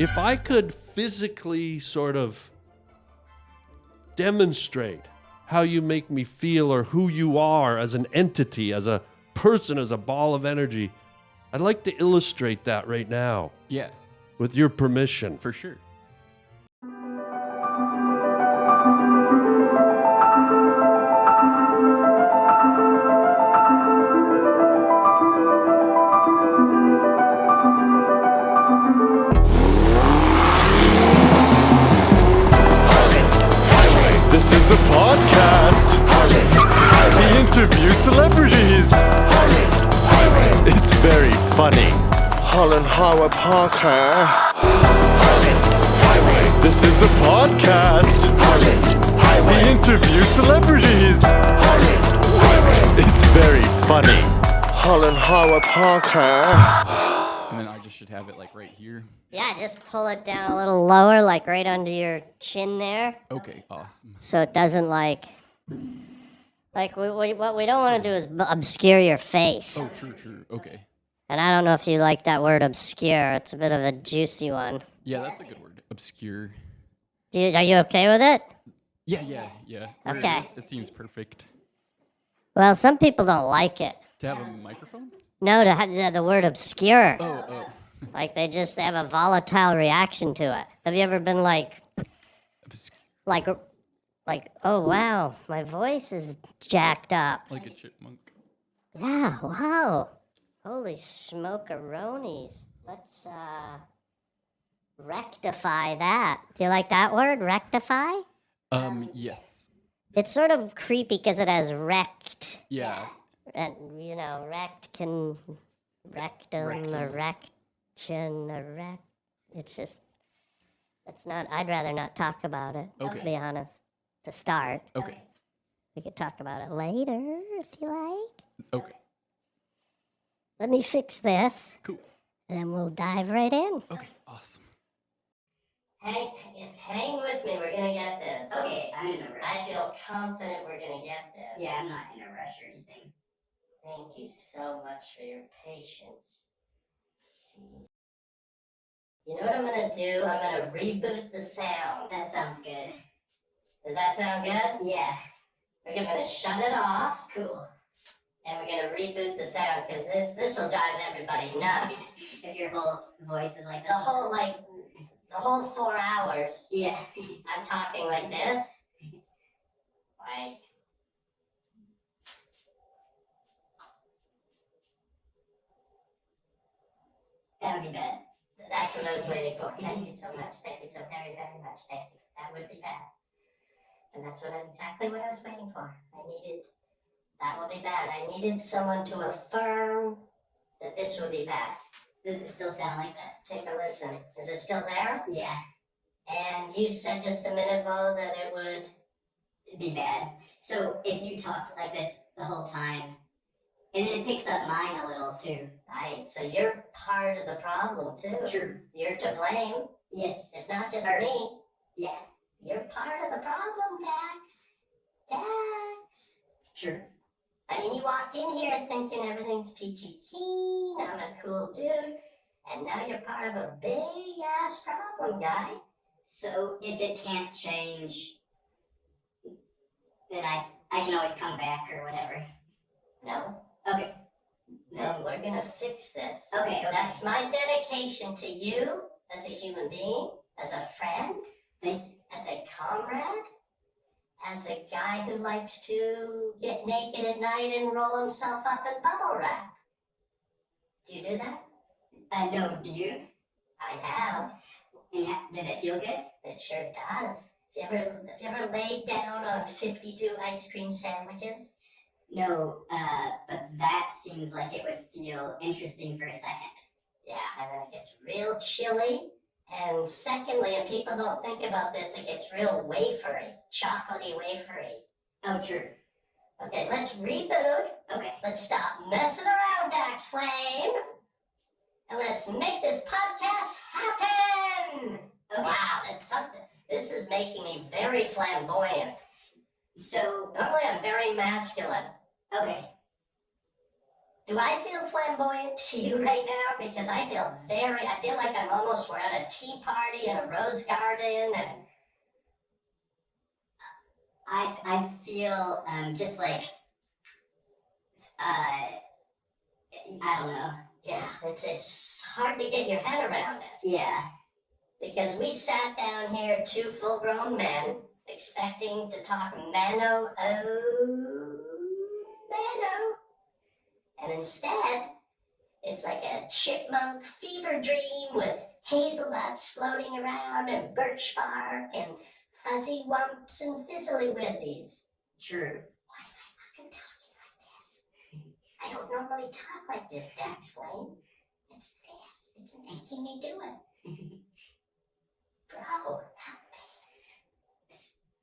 If I could physically sort of demonstrate how you make me feel or who you are as an entity, as a person, as a ball of energy, I'd like to illustrate that right now. Yeah, With your permission. for sure. This is a podcast. We interview celebrities. It's very funny. Harland Highway Podcast. This is a podcast. We interview celebrities. It's very funny. Harland Highway Podcast. And then I just should have it like right here. Yeah, just pull it down a little lower, like right under your chin there. Okay, awesome. So it doesn't what we don't want to do is obscure your face. Oh, true. Okay. And I don't know if you like that word obscure. It's a bit of a juicy one. Yeah, that's a good word. Obscure. Are you okay with it? Yeah. Where Okay. It is, it seems perfect. Well, some people don't like it. To have a microphone? No, to have the word obscure. Oh. Like they just have a volatile reaction to it. Have you ever been like, oh wow, my voice is jacked up. Like a chipmunk. Yeah, wow. Holy smokeronies. Let's rectify that. Do you like that word, rectify? Yes. It's sort of creepy because it has wrecked. Yeah. And, rectum, erection, It's just, I'd rather not talk about it, Okay. to be honest, to start. Okay. We could talk about it later, if you like. Okay. Let me fix this, Cool. and then we'll dive right in. Okay. Awesome. Hang with me, we're gonna get this. Okay, I'm in a rush. I feel confident we're gonna get this. Yeah, I'm not in a rush or anything. Thank you so much for your patience. Jeez. You know what I'm gonna do? I'm gonna reboot the sound. That sounds good. Does that sound good? Yeah, We're gonna shut it off, cool. and we're gonna reboot the sound, because this will drive everybody nuts. If your whole voice is like The whole 4 hours, Yeah. I'm talking like this. Like, That would be bad. that's what I was waiting for. Thank you so much. Thank you so very, very much. Thank you. That would be bad. And that's exactly what I was waiting for. That would be bad. I needed someone to affirm that this would be bad. Does it still sound like that? Take a listen. Is it still there? Yeah, And you said just a minute ago that it would. it'd be bad. So if you talked like this the whole time, and then it picks up mine a little too. Right. So you're part of the problem too. True. You're to blame. Yes. It's not just Or- me. Yeah, You're part of the problem, Dax. Dax. true. I mean, you walked in here thinking everything's peachy keen, I'm a cool dude, and now you're part of a big ass problem, guy. So if it can't change, then I can always come back or whatever. No, Okay. no, we're gonna fix this. Okay. That's my dedication to you as a human being, as a friend, Thank you. as a comrade, as a guy who likes to get naked at night and roll himself up in bubble wrap. Do you do that? No, do you? I have. And did it feel good? It sure does. Have you ever laid down on 52 ice cream sandwiches? No, but that seems like it would feel interesting for a second. Yeah, and then it gets real chilly. And secondly, and people don't think about this, it gets real wafery, chocolatey wafery. Oh, true. Okay, let's reboot. Okay. Let's stop messing around, Dax Flame. And let's make this podcast happen. Okay. Wow, that's something. This is making me very flamboyant. So, Normally I'm very masculine. okay. Do I feel flamboyant to you right now? Because I feel like I'm almost, we're at a tea party in a rose garden, and I feel just like I don't know. yeah, it's hard to get your head around it. Yeah. Because we sat down here, two full-grown men, expecting to talk mano, and instead, it's like a chipmunk fever dream with hazelnuts floating around and birch bark and fuzzy wumps and fizzly wizzies. True. Why am I fucking talking like this? I don't normally talk like this, Dax Flame. It's this. It's making me do it. Bro, help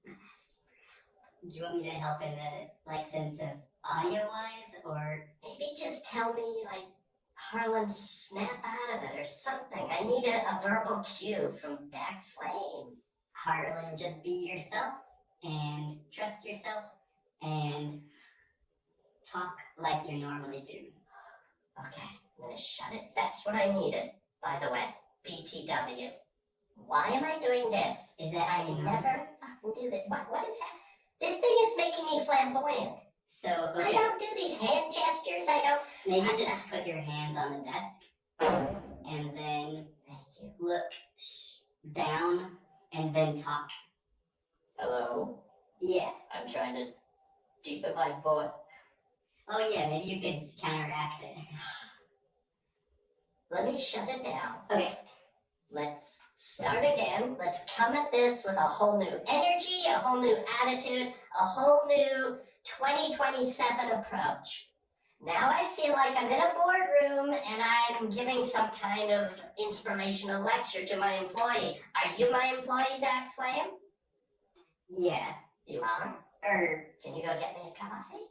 me. Do you want me to help in the sense of audio-wise, or Maybe just tell me, like, Harland snap out of it or something. I need a verbal cue from Dax Flame. Harland, just be yourself and trust yourself and talk like you normally do? Okay, I'm gonna shut it. That's what I needed, by the way. BTW. Why am I doing this? Is that how I you know? never fucking do this. What is that? This thing is making me flamboyant. So, I okay, don't do these hand gestures. I don't. maybe just put your hands on the desk and then Thank you. look down and then talk. Hello. Yeah. I'm trying to deepen my voice. Oh yeah, maybe you could counteract it. Let me shut it down. Okay. Let's start again. Let's come at this with a whole new energy, a whole new attitude, a whole new 2027 approach. Now I feel like I'm in a boardroom and I'm giving some kind of inspirational lecture to my employee. Are you my employee, Dax Flame? Yeah. You are? Can you go get me a coffee?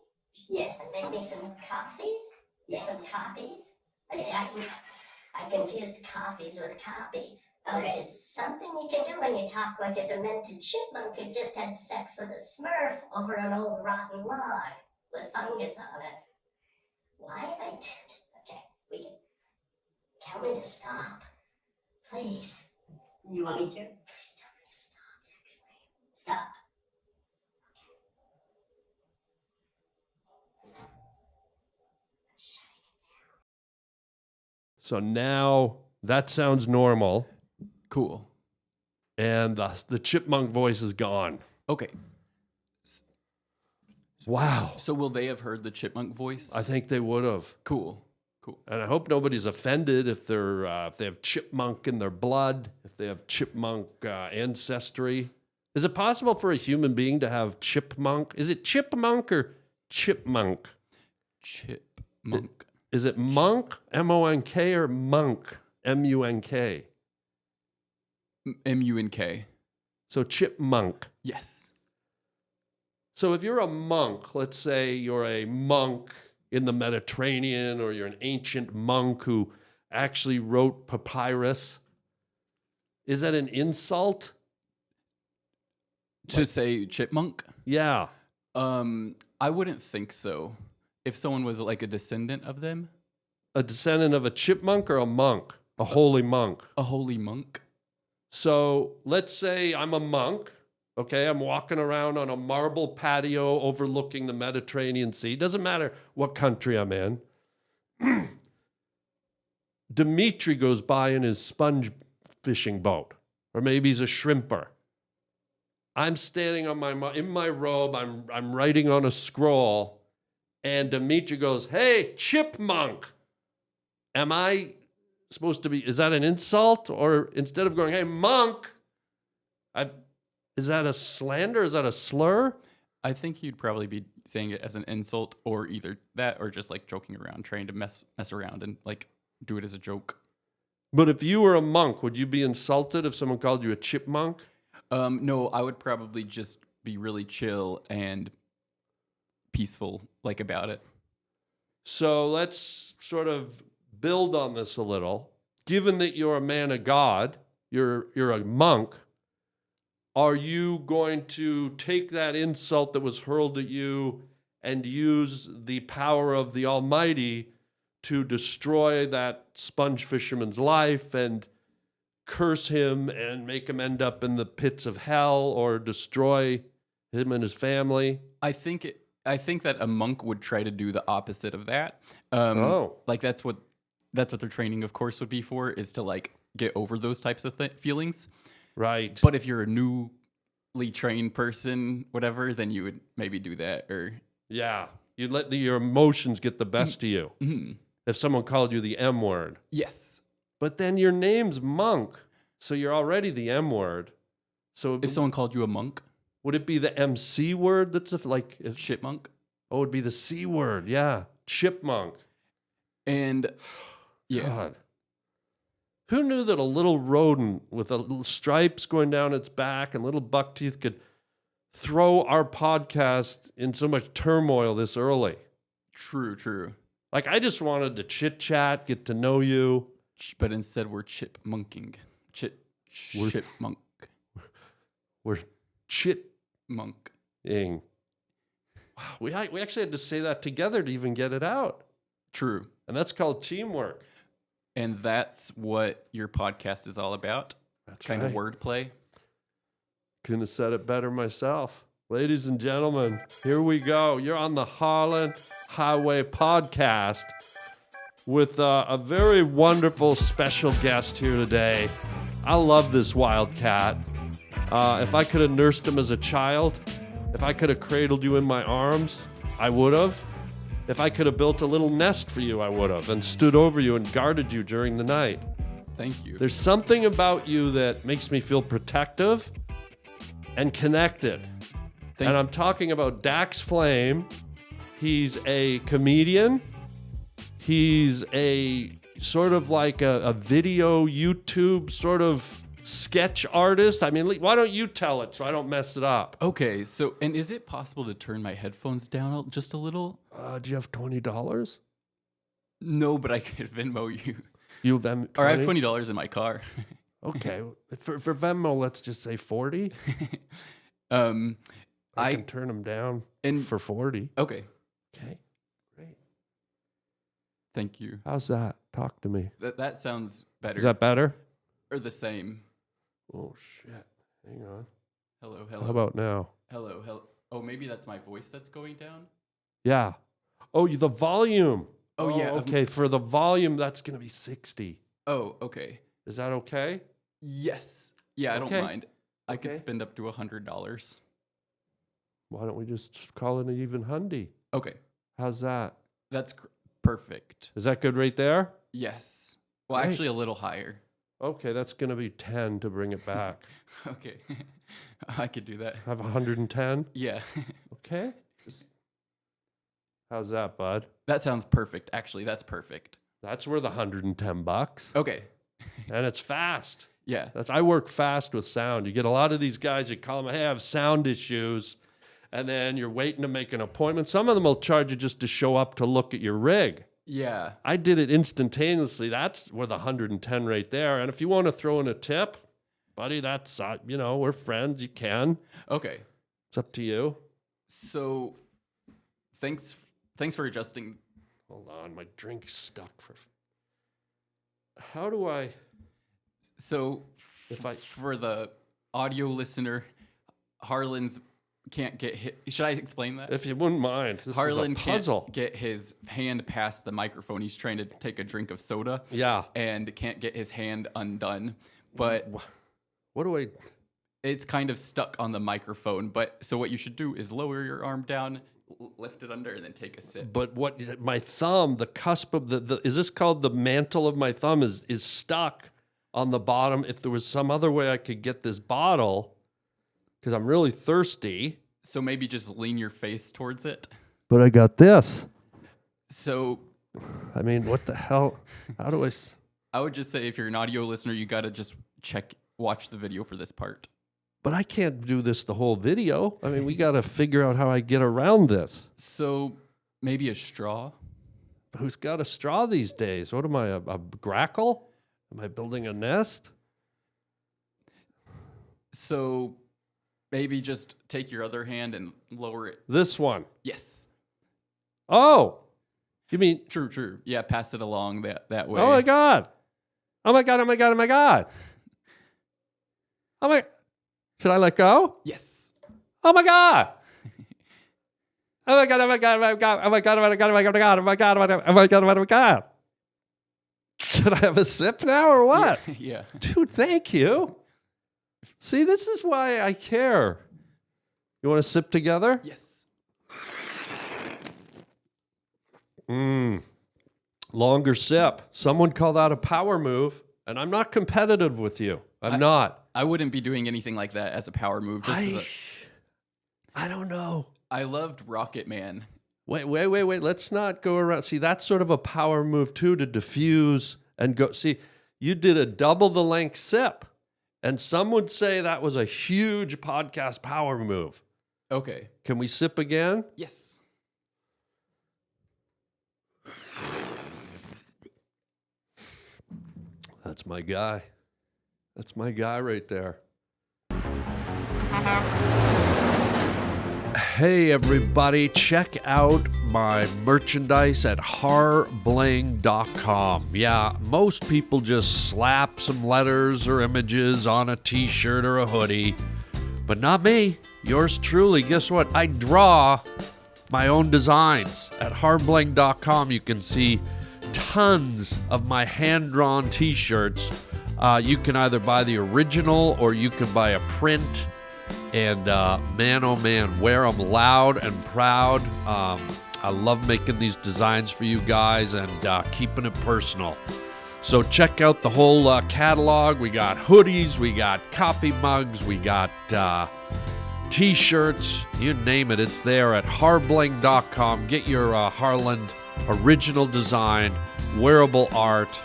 Yes. And make me some coffees? Yes. Some copies? I see, I confused coffees with copies. Okay. Which is something you can do when you talk like a demented chipmunk who just had sex with a smurf over an old rotten log with fungus on it. Why am I... Okay, we can... Tell me to stop. Please. You want me to? Please tell me to stop. Stop. So now that sounds normal, Cool. and the chipmunk voice is gone. Okay. Wow. So will they have heard the chipmunk voice? I think they would have. Cool. Cool. And I hope nobody's offended if they have chipmunk in their blood, if they have chipmunk ancestry. Is it possible for a human being to have chipmunk? Is it chipmunk or chipmunk? Chipmunk. Is it monk, M-O-N-K, or monk, M-U-N-K? M-U-N-K. So chipmunk. Yes. So if you're a monk, let's say you're a monk in the Mediterranean, or you're an ancient monk who actually wrote papyrus, is that an insult? To say chipmunk? Yeah. I wouldn't think so. If someone was like a descendant of them? A descendant of a chipmunk or a monk? A holy monk. A holy monk? So let's say I'm a monk, okay? I'm walking around on a marble patio overlooking the Mediterranean Sea. Doesn't matter what country I'm in. Dimitri goes by in his sponge fishing boat, or maybe he's a shrimper. I'm standing on in my robe, I'm writing on a scroll, and Dimitri goes, "Hey, chipmunk." Am I supposed to be, is that an insult? Or instead of going, "Hey, monk," is that a slander? Is that a slur? I think you'd probably be saying it as an insult, or either that or just like joking around, trying to mess around and like do it as a joke. But if you were a monk, would you be insulted if someone called you a chipmunk? No, I would probably just be really chill and peaceful like about it. So let's sort of build on this a little. Given that you're a man of God, you're a monk, are you going to take that insult that was hurled at you and use the power of the Almighty to destroy that sponge fisherman's life and curse him and make him end up in the pits of hell or destroy him and his family? I think that a monk would try to do the opposite of that. Like that's what their training, of course, would be for, is to like get over those types of feelings. Right. But if you're a newly trained person, whatever, then you would maybe do that. Or Yeah. You'd let your emotions get the best of you. mm-hmm. If someone called you the M word. Yes. But then your name's Monk, so you're already the M word. So If someone called you a monk, would it be the MC word that's if chipmunk, Oh, it'd be the C word. Yeah. Chipmunk. and yeah, God. Who knew that a little rodent with a little stripes going down its back and little buck teeth could throw our podcast in so much turmoil this early? true. Like, I just wanted to chit chat, get to know you. But instead we're chipmunking. Chipmunk. We're chitting. Monk. Wow, we actually had to say that together to even get it out. True. And that's called teamwork. And that's what your podcast is all about. That's Kind right. of wordplay. Couldn't have said it better myself. Ladies and gentlemen, here we go. You're on the Harland Highway podcast with a very wonderful special guest here today. I love this wildcat. If I could have nursed him as a child, if I could have cradled you in my arms, I would have. If I could have built a little nest for you, I would have, and stood over you and guarded you during the night. Thank you. There's something about you that makes me feel protective and connected. And I'm talking about Dax Flame. He's a comedian. He's a sort of like a video YouTube sort of sketch artist. I mean, why don't you tell it so I don't mess it up? Okay, so, and is it possible to turn my headphones down just a little? Do you have $20? No, but I could Venmo you. You have $20? Or I have $20 in my car. Okay. For Venmo, let's just say 40. I can turn them down for 40. Okay. Okay. Great. Thank you. How's that? Talk to me. That sounds better. Is that better? Or the same? Oh, shit. Hang on. Hello. How about now? Hello. Oh, maybe that's my voice that's going down? Yeah. Oh, the volume. Oh, yeah. Okay. For the volume, that's going to be 60. Oh, okay. Is that okay? Yes. Yeah, I don't Okay. mind. I could Okay. spend up to $100. Why don't we just call it an even hundy? Okay. How's that? That's perfect. Is that good right there? Yes. Well, Great. actually a little higher. Okay, that's going to be 10 to bring it back. Okay. I could do that. I have 110. Yeah. Okay. How's that, bud? That sounds perfect. Actually, that's perfect. That's worth $110. Okay. And it's fast. Yeah. I work fast with sound. You get a lot of these guys, you call them, hey, I have sound issues. And then you're waiting to make an appointment. Some of them will charge you just to show up to look at your rig. Yeah. I did it instantaneously. That's worth 110 right there. And if you want to throw in a tip, buddy, that's, we're friends. You can. Okay. It's up to you. So thanks for adjusting. Hold on. My drink's stuck. How do I... So If I- for the audio listener, Harland's can't get hit. Should I explain that? If you wouldn't mind. This Harland is a puzzle. can't get his hand past the microphone. He's trying to take a drink of soda. Yeah. And can't get his hand undone. But What do I... it's kind of stuck on the microphone. But so what you should do is lower your arm down, lift it under, and then take a sip. But my thumb, the cusp of is this called the mantle of my thumb is stuck on the bottom. If there was some other way I could get this bottle, because I'm really thirsty. So maybe just lean your face towards it. But I got this. So I mean, what the hell? How do I... I would just say if you're an audio listener, you got to just watch the video for this part. But I can't do this the whole video. I mean, we got to figure out how I get around this. So maybe a straw. Who's got a straw these days? What am I, a grackle? Am I building a nest? So maybe just take your other hand and lower it. This one. Yes. Oh, You mean, True. Yeah, pass it along that way. oh my God. Oh my God, oh my God, oh my God. Oh my, should I let go? Yes. Oh my God. Oh my God, oh my God, oh my God, oh my God, oh my God, oh my God, oh my God, oh my God, oh my God, oh my God. Should I have a sip now or what? Yeah. Dude, thank you. See, this is why I care. You want to sip together? Yes. Longer sip. Someone called out a power move, and I'm not competitive with you. I'm not. I wouldn't be doing anything like that as a power move. I don't know. I loved Rocket Man. Wait. Let's not go around. See, that's sort of a power move too, to diffuse and go. See, you did a double the length sip, and some would say that was a huge podcast power move. Okay. Can we sip again? Yes. That's my guy. That's my guy right there. Hey everybody, check out my merchandise at harbling.com. Yeah, most people just slap some letters or images on a t-shirt or a hoodie, but not me. Yours truly. Guess what? I draw my own designs. At harbling.com you can see tons of my hand-drawn t-shirts. You can either buy the original or you can buy a print. And man, oh man, wear them loud and proud. I love making these designs for you guys and keeping it personal. So check out the whole catalog. We got hoodies, we got coffee mugs, we got t-shirts, you name it, it's there at harbling.com. Get your Harland original design, wearable art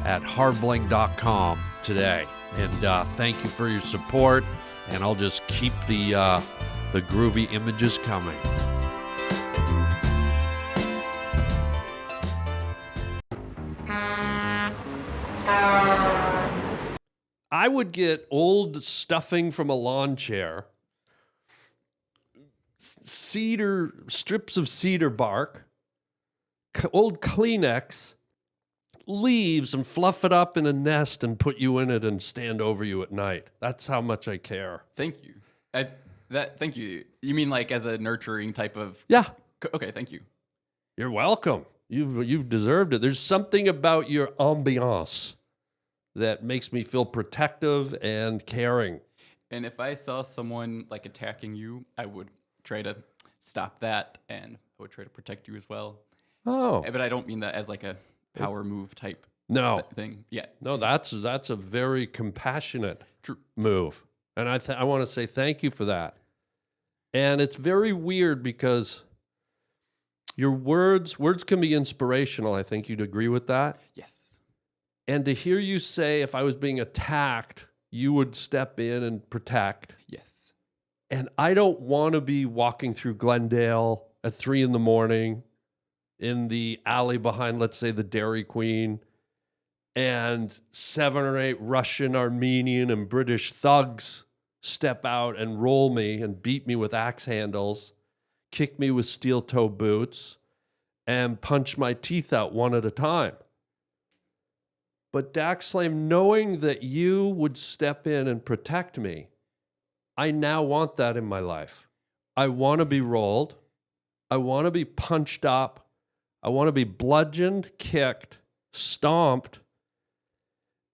at harbling.com today. And thank you for your support. And I'll just keep the groovy images coming. I would get old stuffing from a lawn chair, strips of cedar bark, old Kleenex, leaves, and fluff it up in a nest and put you in it and stand over you at night. That's how much I care. Thank you. Thank you. You mean like as a nurturing type of? Yeah. Okay. Thank you. You're welcome. You've deserved it. There's something about your ambiance that makes me feel protective and caring. And if I saw someone like attacking you, I would try to stop that, and I would try to protect you as well. Oh. But I don't mean that as like a power move type thing. Yeah. No, that's a very compassionate move. And I want to say thank you for that. And it's very weird because your words can be inspirational. I think you'd agree with that. Yes. And to hear you say, if I was being attacked, you would step in and protect. Yes. And I don't want to be walking through Glendale at 3 a.m. in the alley behind, let's say, the Dairy Queen, and 7 or 8 Russian, Armenian, and British thugs step out and roll me and beat me with axe handles, kick me with steel toe boots, and punch my teeth out one at a time. But Dax Flame, knowing that you would step in and protect me, I now want that in my life. I want to be rolled. I want to be punched up. I want to be bludgeoned, kicked, stomped,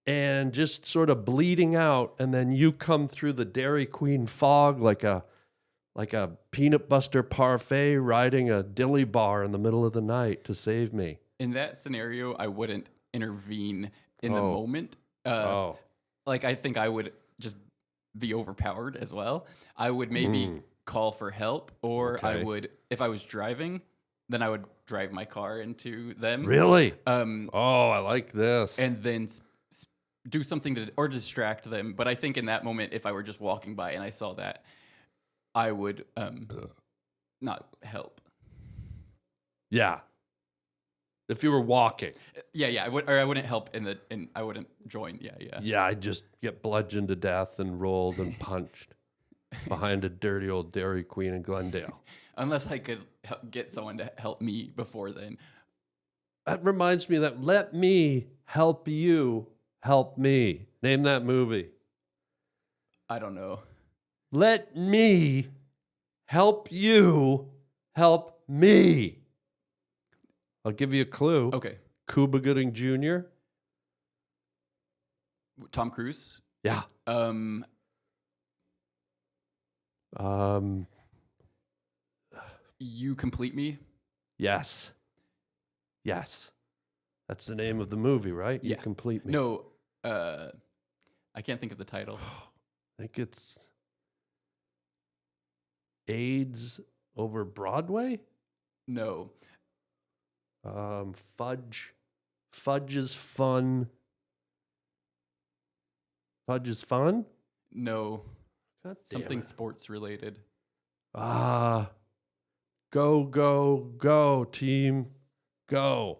and just sort of bleeding out. And then you come through the Dairy Queen fog like a peanut butter parfait riding a dilly bar in the middle of the night to save me. In that scenario, I wouldn't intervene in the moment. Like, I think I would just be overpowered as well. I would maybe call for help, or I would, if I was driving, then I would drive my car into them. Really? I like this. And then do something to or distract them. But I think in that moment, if I were just walking by and I saw that, I would not help. Yeah. If you were walking. Yeah, I wouldn't help I wouldn't join. Yeah. Yeah, I'd just get bludgeoned to death and rolled and punched behind a dirty old Dairy Queen in Glendale. Unless I could get someone to help me before then. That reminds me that let me help you help me. Name that movie. I don't know. Let me help you help me. I'll give you a clue. Okay. Cuba Gooding Jr. Tom Cruise. Yeah. You Complete Me. Yes. Yes. That's the name of the movie, right? You Yeah. Complete Me. No, I can't think of the title. I think it's AIDS over Broadway. No. Fudge. Fudge is fun. Fudge is fun? No. God damn Something it. sports related. Go, go, go, team. Go.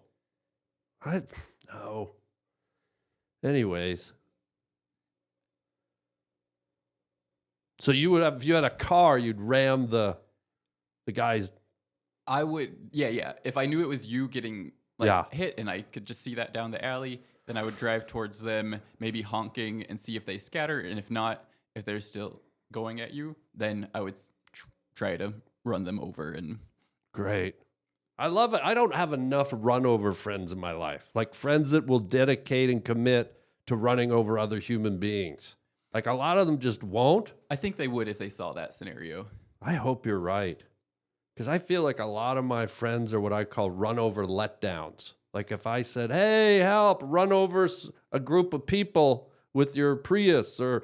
No. Anyways. So you would have, if you had a car, you'd ram the guy's. I would, yeah. If I knew it was you getting hit and I could just see that down the alley, then I would drive towards them, maybe honking and see if they scatter. And if not, if they're still going at you, then I would try to run them over. And Great. I love it. I don't have enough run over friends in my life. Like friends that will dedicate and commit to running over other human beings. Like a lot of them just won't. I think they would if they saw that scenario. I hope you're right. Because I feel like a lot of my friends are what I call run over letdowns. Like if I said, hey, help, run over a group of people with your Prius or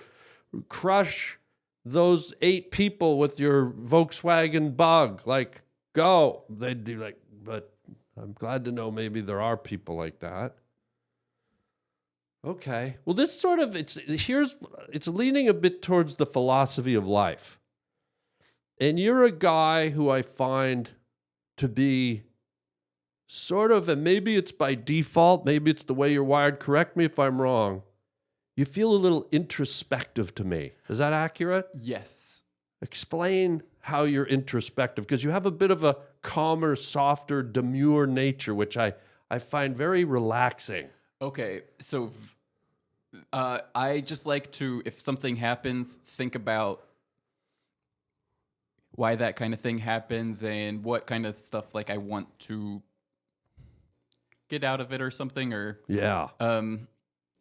crush those 8 people with your Volkswagen Bug, like go. They'd be like, but I'm glad to know maybe there are people like that. Okay. Well, this sort of, it's leaning a bit towards the philosophy of life. And you're a guy who I find to be sort of, and maybe it's by default, maybe it's the way you're wired, correct me if I'm wrong, you feel a little introspective to me. Is that accurate? Yes. Explain how you're introspective, because you have a bit of a calmer, softer, demure nature, which I find very relaxing. Okay, so I just like to, if something happens, think about why that kind of thing happens and what kind of stuff like I want to get out of it or something, or Yeah.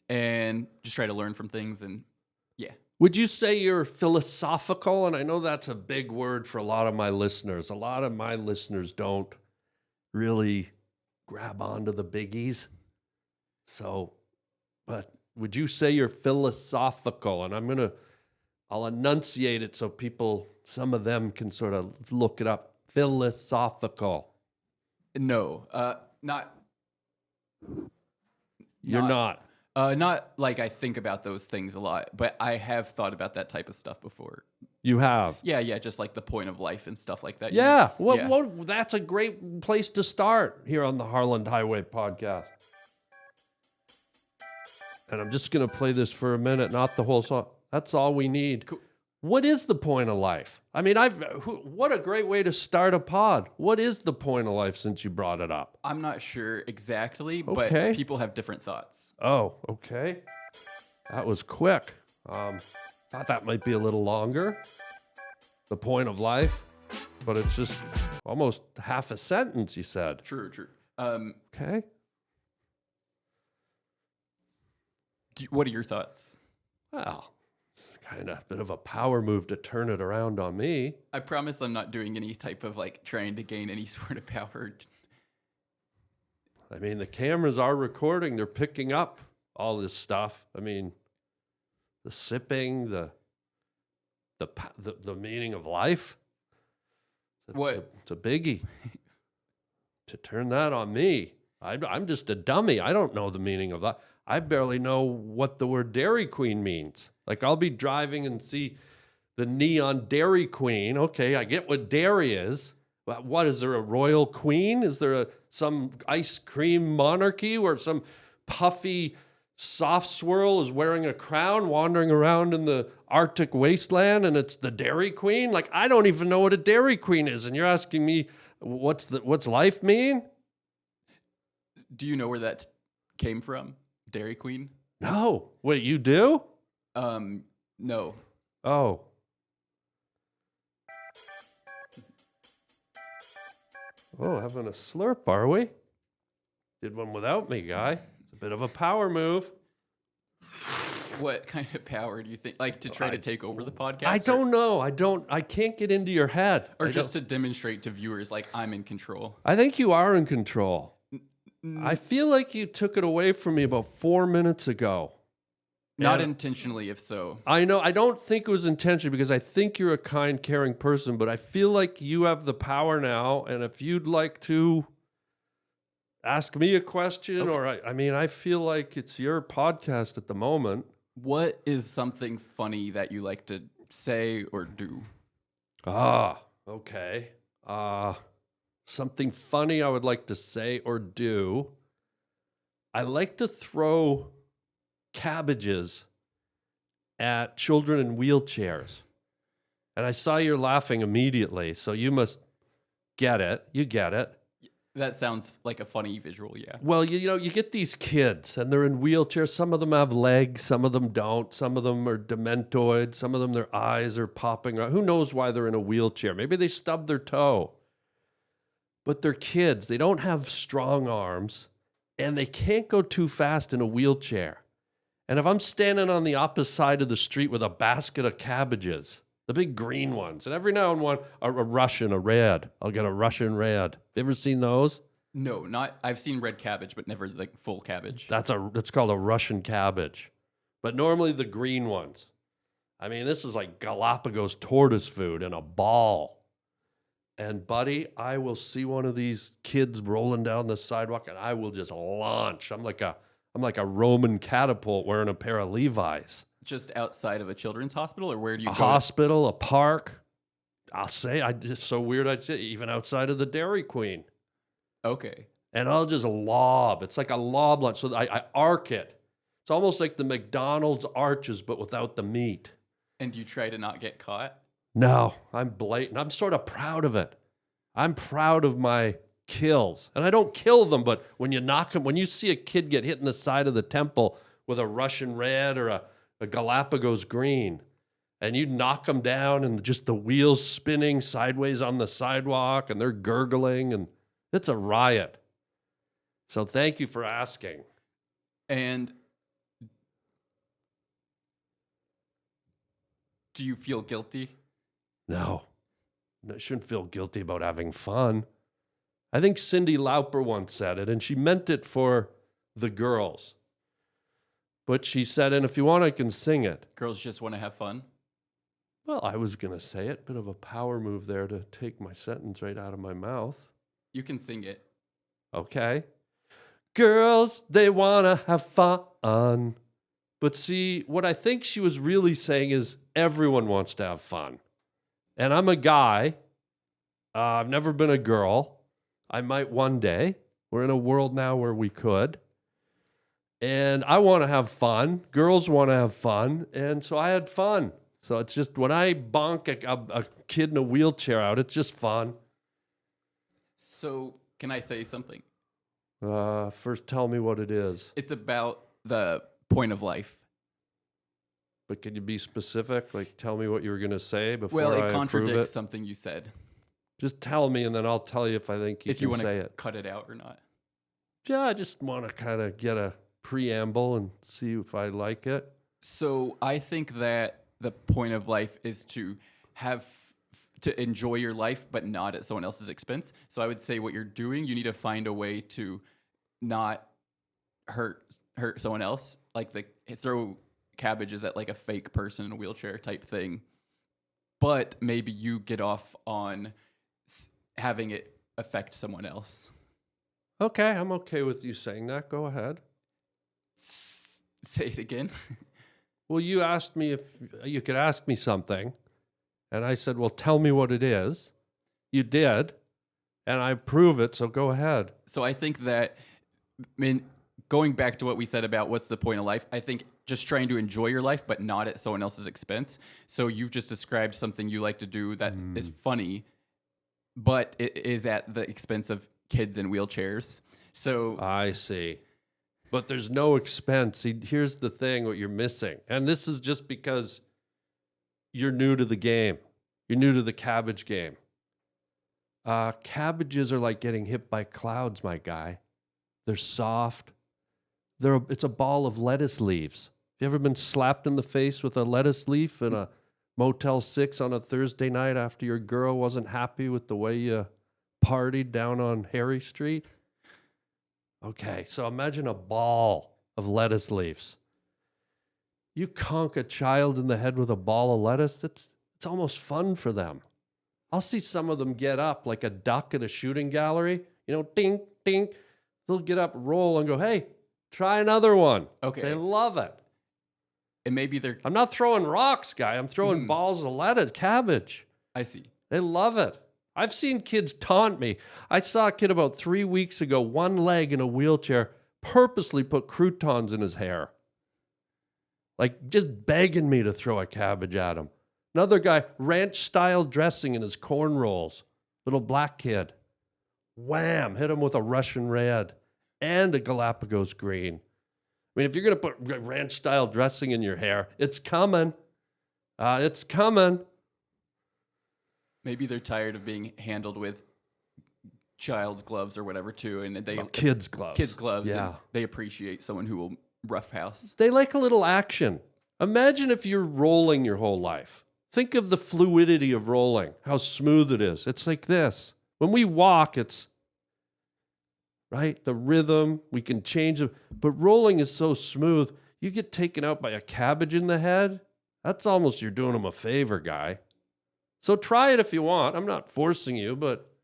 and just try to learn from things. And yeah. Would you say you're philosophical? And I know that's a big word for a lot of my listeners. A lot of my listeners don't really grab onto the biggies. So, but would you say you're philosophical? And I'll enunciate it so people, some of them can sort of look it up. Philosophical. No, not. You're not. Not like I think about those things a lot, but I have thought about that type of stuff before. You have? Yeah, just like the point of life and stuff like that. Yeah. Yeah. Well, that's a great place to start here on the Harland Highway podcast. And I'm just going to play this for a minute, not the whole song. That's all we need. Cool. What is the point of life? I mean, what a great way to start a pod. What is the point of life since you brought it up? I'm not sure exactly, Okay. but people have different thoughts. Oh, okay. That was quick. Thought that might be a little longer. The point of life, but it's just almost half a sentence, you said. True. Okay. What are your thoughts? Well, kind of a bit of a power move to turn it around on me. I promise I'm not doing any type of like trying to gain any sort of power. I mean, the cameras are recording. They're picking up all this stuff. I mean, the sipping, the meaning of life. It's a biggie. To turn that on me. I'm just a dummy. I don't know the meaning of that. I barely know what the word Dairy Queen means. Like I'll be driving and see the neon Dairy Queen. Okay, I get what dairy is. But what, is there a royal queen? Is there some ice cream monarchy where some puffy soft swirl is wearing a crown wandering around in the Arctic wasteland and it's the Dairy Queen? Like I don't even know what a Dairy Queen is. And you're asking me what's life mean? Do you know where that came from? Dairy Queen? No. Wait, you do? No. Oh. Oh, having a slurp, are we? Did one without me, guy. It's a bit of a power move. What kind of power do you think? Like to try to take over the podcast? I don't know. I can't get into your head. Or just to demonstrate to viewers, like, I'm in control. I think you are in control. I feel like you took it away from me about 4 minutes ago. Not intentionally, if so. I know. I don't think it was intentional because I think you're a kind, caring person, but I feel like you have the power now. And if you'd like to ask me a question, or I feel like it's your podcast at the moment. What is something funny that you like to say or do? Okay. Something funny I would like to say or do. I like to throw cabbages at children in wheelchairs. And I saw you're laughing immediately, so you must get it. You get it. That sounds like a funny visual, yeah. Well, you know, you get these kids, and they're in wheelchairs. Some of them have legs, some of them don't. Some of them are dementoid. Some of them, their eyes are popping out. Who knows why they're in a wheelchair? Maybe they stubbed their toe. But they're kids. They don't have strong arms, and they can't go too fast in a wheelchair. And if I'm standing on the opposite side of the street with a basket of cabbages, the big green ones, and every now and then a Russian, a red. I'll get a Russian red. You ever seen those? No, not. I've seen red cabbage, but never like full cabbage. That's called a Russian cabbage. But normally the green ones. I mean, this is like Galapagos tortoise food in a ball. And buddy, I will see one of these kids rolling down the sidewalk, and I will just launch. I'm like a Roman catapult wearing a pair of Levi's. Just outside of a children's hospital, or where do you go? A hospital, a park. It's so weird. I'd say even outside of the Dairy Queen. Okay. And I'll just lob. It's like a lob lunch. So I arc it. It's almost like the McDonald's arches, but without the meat. And do you try to not get caught? No, I'm blatant. I'm sort of proud of it. I'm proud of my kills. And I don't kill them, but when you knock them, when you see a kid get hit in the side of the temple with a Russian red or a Galapagos green, and you knock them down and just the wheels spinning sideways on the sidewalk and they're gurgling, and it's a riot. So thank you for asking. And do you feel guilty? No, I shouldn't feel guilty about having fun. I think Cyndi Lauper once said it, and she meant it for the girls. But she said, and if you want, I can sing it. Girls just want to have fun? Well, I was going to say it. Bit of a power move there to take my sentence right out of my mouth. You can sing it. Okay. Girls, they want to have fun. But see, what I think she was really saying is everyone wants to have fun. And I'm a guy. I've never been a girl. I might one day. We're in a world now where we could. And I want to have fun. Girls want to have fun. And so I had fun. So it's just when I bonk a kid in a wheelchair out, it's just fun. So can I say something? First, tell me what it is. It's about the point of life. But can you be specific? Like, tell me what you were going to say before I approve it. approve Well, it contradicts it. something you said. Just tell me, and then I'll tell you if I think you can say it. Cut it out or not. Yeah, I just want to kind of get a preamble and see if I like it. So I think that the point of life is to enjoy your life, but not at someone else's expense. So I would say what you're doing, you need to find a way to not hurt someone else, like throw cabbages at like a fake person in a wheelchair type thing. But maybe you get off on having it affect someone else. Okay, I'm okay with you saying that. Go ahead. Say it again. Well, you asked me if you could ask me something, and I said, well, tell me what it is. You did, and I prove it, so go ahead. So I think that, going back to what we said about what's the point of life, I think just trying to enjoy your life, but not at someone else's expense. So you've just described something you like to do that is funny, but it is at the expense of kids in wheelchairs. So I see. But there's no expense. See, here's the thing, what you're missing. And this is just because you're new to the game. You're new to the cabbage game. Cabbages are like getting hit by clouds, my guy. They're soft. It's a ball of lettuce leaves. Have you ever been slapped in the face with a lettuce leaf in a Motel 6 on a Thursday night after your girl wasn't happy with the way you partied down on Harry Street? Okay, so imagine a ball of lettuce leaves. You conk a child in the head with a ball of lettuce, it's almost fun for them. I'll see some of them get up like a duck at a shooting gallery. You know, ding, ding. They'll get up, roll, and go, hey, try another one. Okay. They love it. And maybe they're... I'm not throwing rocks, guy. I'm throwing balls of lettuce, cabbage. I see. They love it. I've seen kids taunt me. I saw a kid about 3 weeks ago, one leg in a wheelchair, purposely put croutons in his hair. Like just begging me to throw a cabbage at him. Another guy, ranch-style dressing in his corn rolls. Little black kid. Wham! Hit him with a Russian red and a Galapagos green. I mean, if you're going to put ranch-style dressing in your hair, it's coming. It's coming. Maybe they're tired of being handled with child's gloves or whatever too, and they kids' gloves. Kids' gloves. Yeah. And they appreciate someone who will roughhouse. They like a little action. Imagine if you're rolling your whole life. Think of the fluidity of rolling, how smooth it is. It's like this. When we walk, it's right. The rhythm, we can change it, but rolling is so smooth. You get taken out by a cabbage in the head. That's almost you're doing them a favor, guy. So try it if you want. I'm not forcing you, but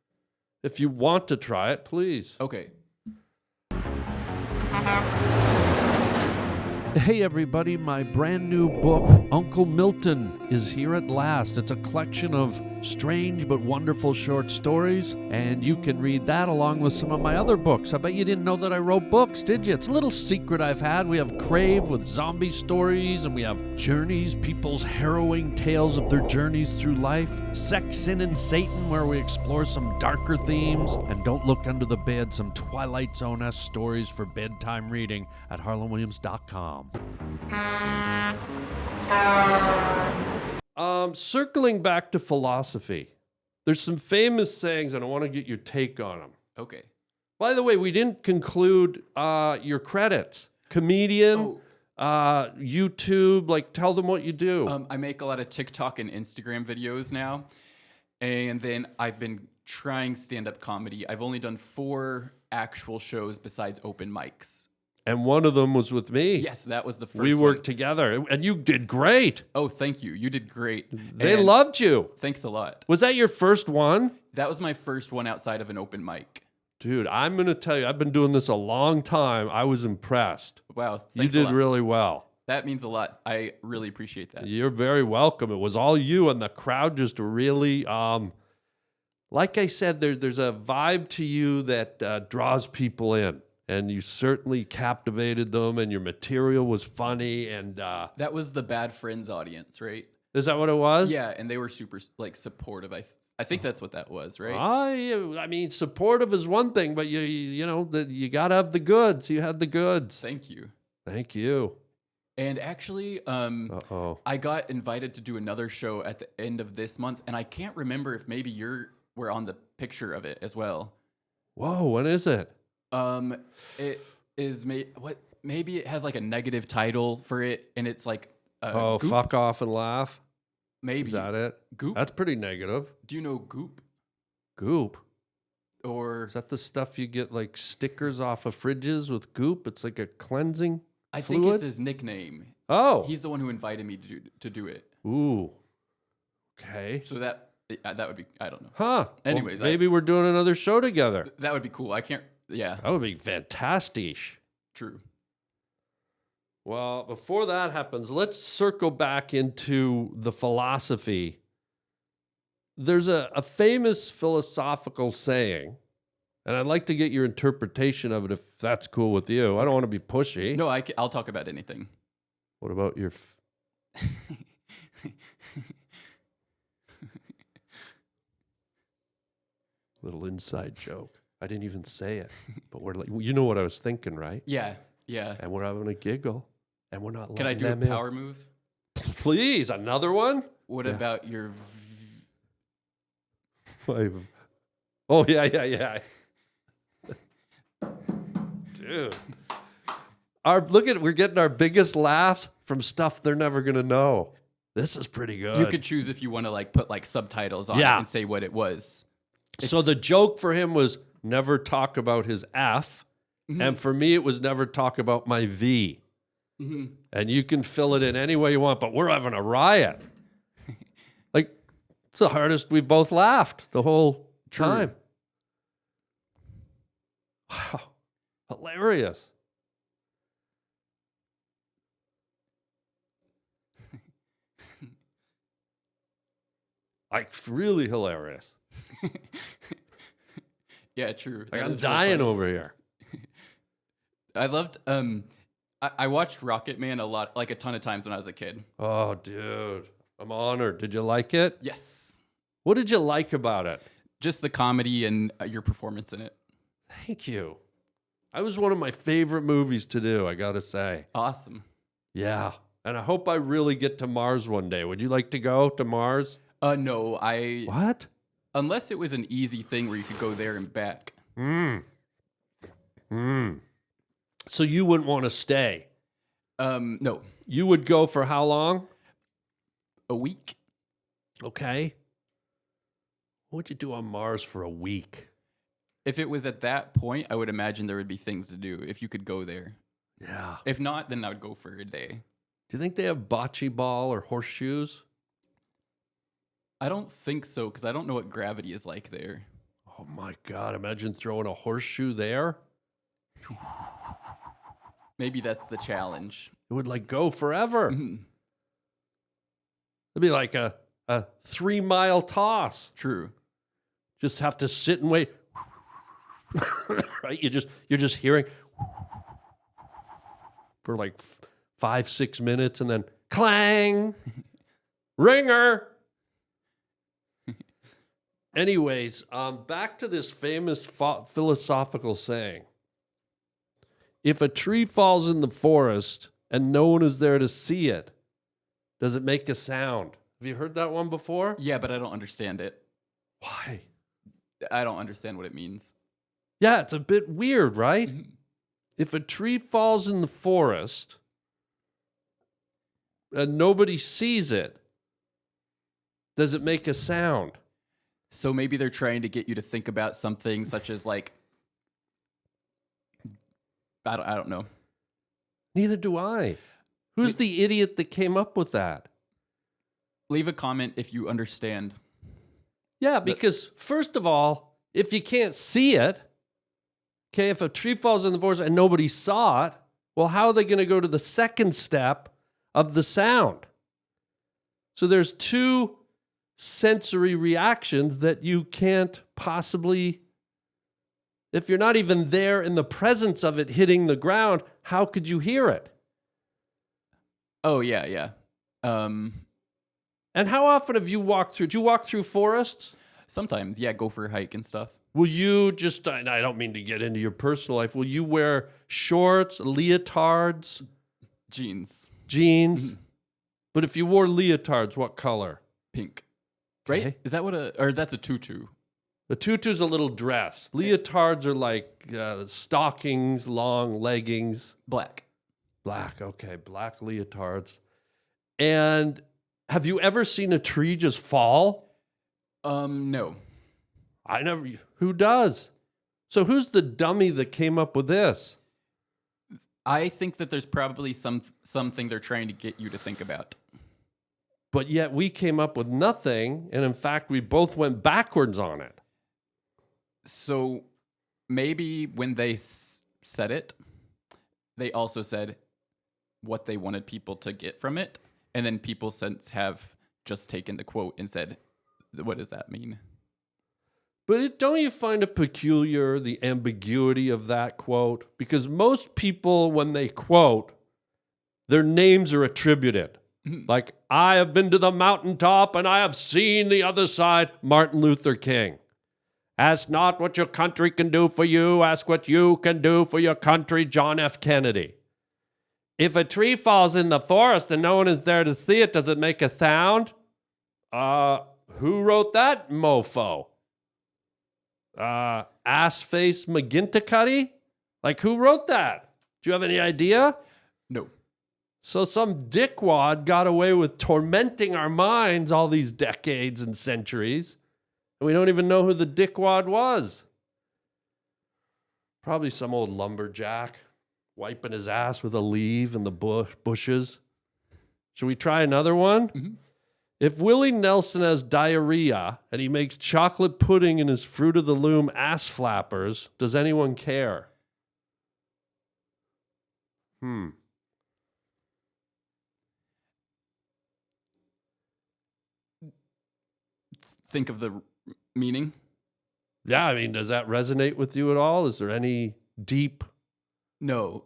if you want to try it, please. Okay. Hey everybody, my brand new book, Uncle Milton, is here at last. It's a collection of strange but wonderful short stories, and you can read that along with some of my other books. I bet you didn't know that I wrote books, did you? It's a little secret I've had. We have Crave with zombie stories, and we have Journeys, people's harrowing tales of their journeys through life, Sex, Sin, and Satan, where we explore some darker themes, and Don't Look Under the Bed, some Twilight Zone-esque stories for bedtime reading at harlandwilliams.com. Circling back to philosophy, there's some famous sayings, and I want to get your take on them. Okay. By the way, we didn't conclude your credits. Comedian, YouTube, like tell them what you do. I make a lot of TikTok and Instagram videos now, and then I've been trying stand-up comedy. I've only done 4 actual shows besides open mics. And one of them was with me. Yes, that was the first We worked one. together, and you did great. Oh, thank you. You did great. They And loved you. Thanks a lot. Was that your first one? That was my first one outside of an open mic. Dude, I'm going to tell you, I've been doing this a long time. I was impressed. Wow. You Thanks a did lot. really well. That means a lot. I really appreciate that. You're very welcome. It was all you, and the crowd just really, like I said, there's a vibe to you that draws people in. And you certainly captivated them, and your material was funny. And That was the Bad Friends audience, right? is that what it was? Yeah, and they were super supportive. I think that's what that was, right? I mean, supportive is one thing, but you know that you got to have the goods. You had the goods. Thank you. Thank you. And actually, I got invited to do another show at the end of this month, and I can't remember if maybe we're on the picture of it as well. Whoa, when is it? It is maybe it has like a negative title for it, and it's like Goop? Fuck off and laugh. Maybe Is that it? Goop. That's pretty negative. Do you know Goop? Goop. Or Is that the stuff you get like stickers off of fridges with goop? It's like a cleansing I think fluid? it's his nickname. Oh. He's the one who invited me to do it. Ooh. Okay. So that would be, I don't know. Huh. Anyways, Well, maybe we're doing another show together. That would be cool. I can't. Yeah. That would be fantastic. True. Well, before that happens, let's circle back into the philosophy. There's a famous philosophical saying, and I'd like to get your interpretation of it if that's cool with you. I don't want to be pushy. No, I'll talk about anything. What about your... little inside joke. I didn't even say it, but we're like, you know what I was thinking, right? Yeah, yeah. And we're having a giggle, and we're not. Can I do a power move? Please, another one. What about your? Oh yeah. Dude, we're getting our biggest laughs from stuff they're never gonna know. This is pretty good. You could choose if you want to like put like subtitles on it and say what it was. So the joke for him was never talk about his F, and for me it was never talk about my V. And you can fill it in any way you want, but we're having a riot. Like, it's the hardest we both laughed the whole time. Wow. Hilarious. Like, really hilarious. Yeah, true. Like, I'm dying over here. I loved, I watched Rocket Man a ton of times when I was a kid. Oh, dude. I'm honored. Did you like it? Yes. What did you like about it? Just the comedy and your performance in it. Thank you. It was one of my favorite movies to do, I gotta say. Awesome. Yeah. And I hope I really get to Mars one day. Would you like to go to Mars? No, What? Unless it was an easy thing where you could go there and back. So you wouldn't want to stay? No. You would go for how long? A week. Okay. What would you do on Mars for a week? If it was at that point, I would imagine there would be things to do if you could go there. Yeah. If not, then I would go for a day. Do you think they have bocce ball or horseshoes? I don't think so, because I don't know what gravity is like there. Oh my God, imagine throwing a horseshoe there. Maybe that's the challenge. It would like go forever. It'd be like a 3-mile toss. True. Just have to sit and wait. Right? You're just hearing for like 5-6 minutes and then clang, ringer. Anyways, back to this famous philosophical saying. If a tree falls in the forest and no one is there to see it, does it make a sound? Have you heard that one before? Yeah, but I don't understand it. Why? I don't understand what it means. Yeah, it's a bit weird, right? If a tree falls in the forest and nobody sees it, does it make a sound? So maybe they're trying to get you to think about something such as like, I don't know. Neither do I. Who's the idiot that came up with that? Leave a comment if you understand. Yeah, because first of all, if you can't see it, okay, if a tree falls in the forest and nobody saw it, well, how are they going to go to the second step of the sound? So there's two sensory reactions that you can't possibly, if you're not even there in the presence of it hitting the ground, how could you hear it? Oh, yeah. And how often have you walked through? Do you walk through forests? Sometimes, yeah, go for a hike and stuff. Will you just, I don't mean to get into your personal life, will you wear shorts, leotards? Jeans. But if you wore leotards, what color? Pink. Okay. Right? Is that or that's a tutu? The tutu's a little dress. Leotards are like stockings, long leggings. Black. Black, okay, black leotards. And have you ever seen a tree just fall? No. I never. Who does? So who's the dummy that came up with this? I think that there's probably something they're trying to get you to think about. But yet we came up with nothing, and in fact, we both went backwards on it. So maybe when they said it, they also said what they wanted people to get from it, and then people since have just taken the quote and said, what does that mean? But don't you find it peculiar, the ambiguity of that quote? Because most people, when they quote, their names are attributed. Like, I have been to the mountaintop and I have seen the other side, Martin Luther King. Ask not what your country can do for you. Ask what you can do for your country, John F. Kennedy. If a tree falls in the forest and no one is there to see it, does it make a sound? Who wrote that mofo? Assface McGintycuddy? Like, who wrote that? Do you have any idea? No. So some dickwad got away with tormenting our minds all these decades and centuries, and we don't even know who the dickwad was. Probably some old lumberjack wiping his ass with a leaf in the bushes. Should we try another one? Mm-hmm. If Willie Nelson has diarrhea and he makes chocolate pudding in his Fruit of the Loom ass flappers, does anyone care? Think of the meaning. Yeah, I mean, does that resonate with you at all? Is there any deep... No.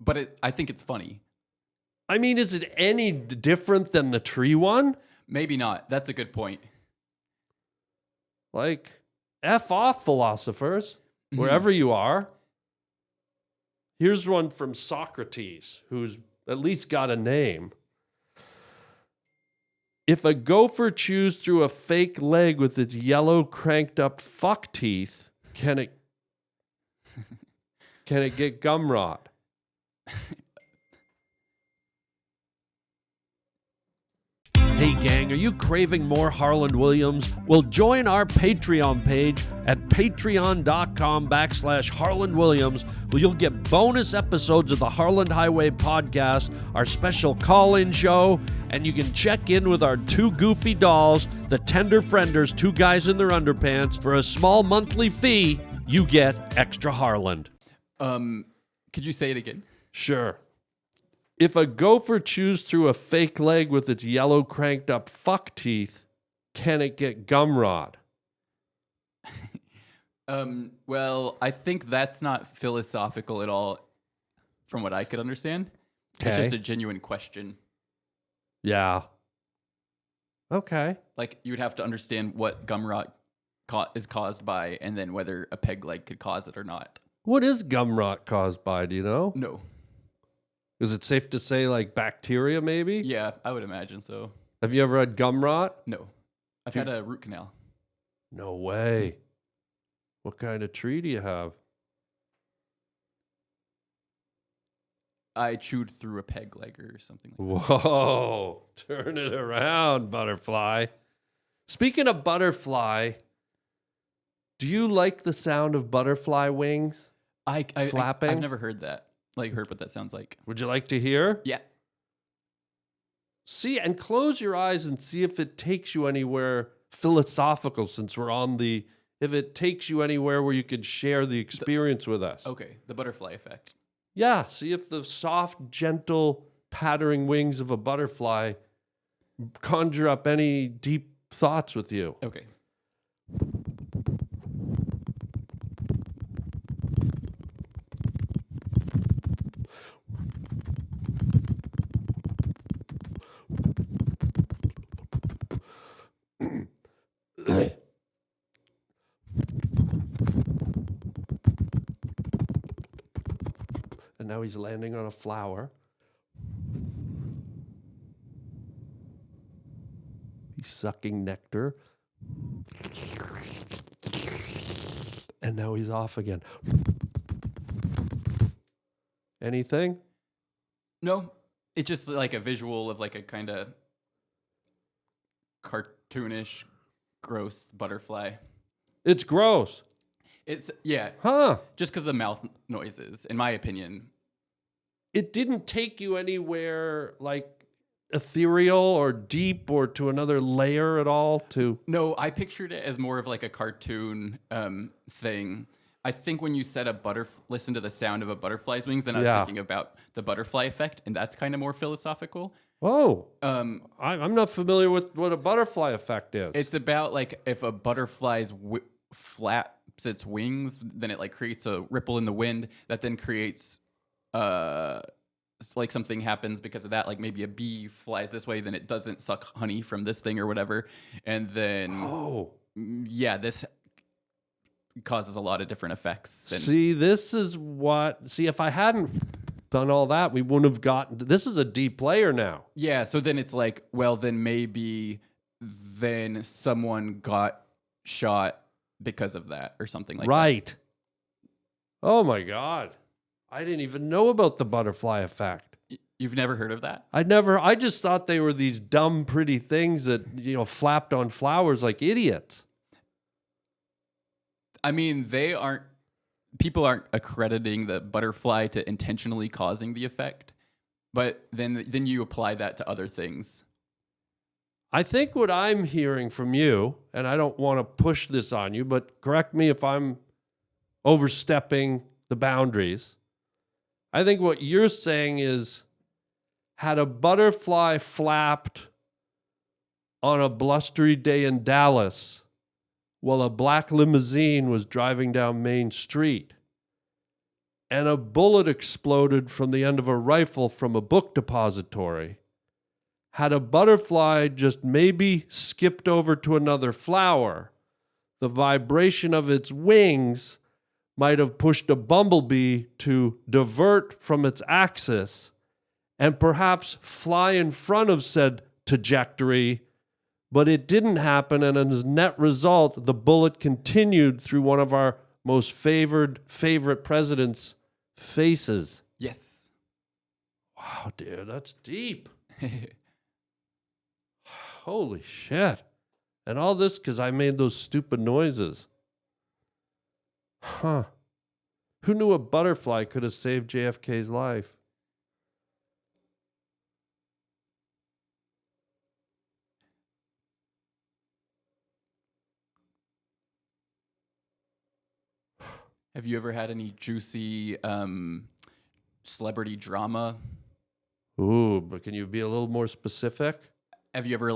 But I think it's funny. I mean, is it any different than the tree one? Maybe not. That's a good point. Like, F off, philosophers, wherever you are. Here's one from Socrates, who's at least got a name. If a gopher chews through a fake leg with its yellow cranked up fuck teeth, can it get gum rot? Hey gang, are you craving more Harland Williams? Well, join our Patreon page at patreon.com/Harland Williams, where you'll get bonus episodes of the Harland Highway podcast, our special call-in show, and you can check in with our two goofy dolls, the Tender Frienders, two guys in their underpants. For a small monthly fee, you get extra Harland. Could you say it again? Sure. If a gopher chews through a fake leg with its yellow cranked up fuck teeth, can it get gum rot? Well, I think that's not philosophical at all from what I could understand. It's Okay. just a genuine question. Yeah. Okay. Like, you would have to understand what gum rot is caused by, and then whether a peg leg could cause it or not. What is gum rot caused by, do you know? No. Is it safe to say like bacteria maybe? Yeah, I would imagine so. Have you ever had gum rot? No. I've had a root canal. No way. What kind of tree do you have? I chewed through a peg leg or something like Whoa, turn it around, butterfly. Speaking of butterfly, do you like the sound of butterfly wings flapping? I've never heard that. Like, heard what that sounds like. Would you like to hear? Yeah. See, and close your eyes and see if it takes you anywhere philosophical, since we're on the, if it takes you anywhere where you could share the experience with us. Okay, the butterfly effect. Yeah, see if the soft, gentle, pattering wings of a butterfly conjure up any deep thoughts with you. Okay. And now he's landing on a flower. He's sucking nectar. And now he's off again. Anything? No, it's just like a visual of like a kind of cartoonish, gross butterfly. It's gross. It's, yeah, Huh. just because the mouth noises, in my opinion. It didn't take you anywhere like ethereal or deep or to another layer at all to... No, I pictured it as more of like a cartoon thing. I think when you said listen to the sound of a butterfly's wings, then I was thinking about the butterfly effect, and that's kind of more philosophical. Oh, I'm not familiar with what a butterfly effect is. It's about like if a butterfly's flaps its wings, then it like creates a ripple in the wind that then creates like something happens because of that, like maybe a bee flies this way, then it doesn't suck honey from this thing or whatever, and then yeah, this causes a lot of different effects. And See, if I hadn't done all that, we wouldn't have gotten. This is a deep layer now. yeah, so then it's like, well, then maybe then someone got shot because of that or something like that. Right. Oh my God. I didn't even know about the butterfly effect. You've never heard of that? I just thought they were these dumb, pretty things that, flapped on flowers like idiots. I mean, people aren't accrediting the butterfly to intentionally causing the effect, but then you apply that to other things. I think what I'm hearing from you, and I don't want to push this on you, but correct me if I'm overstepping the boundaries. I think what you're saying is, had a butterfly flapped on a blustery day in Dallas while a black limousine was driving down Main Street, and a bullet exploded from the end of a rifle from a book depository, had a butterfly just maybe skipped over to another flower, the vibration of its wings might have pushed a bumblebee to divert from its axis and perhaps fly in front of said trajectory, but it didn't happen, and as a net result, the bullet continued through one of our most favorite president's faces. Yes. Wow, dude, that's deep. Holy shit. And all this because I made those stupid noises. Huh. Who knew a butterfly could have saved JFK's life? Have you ever had any juicy celebrity drama? Ooh, but can you be a little more specific? Have you ever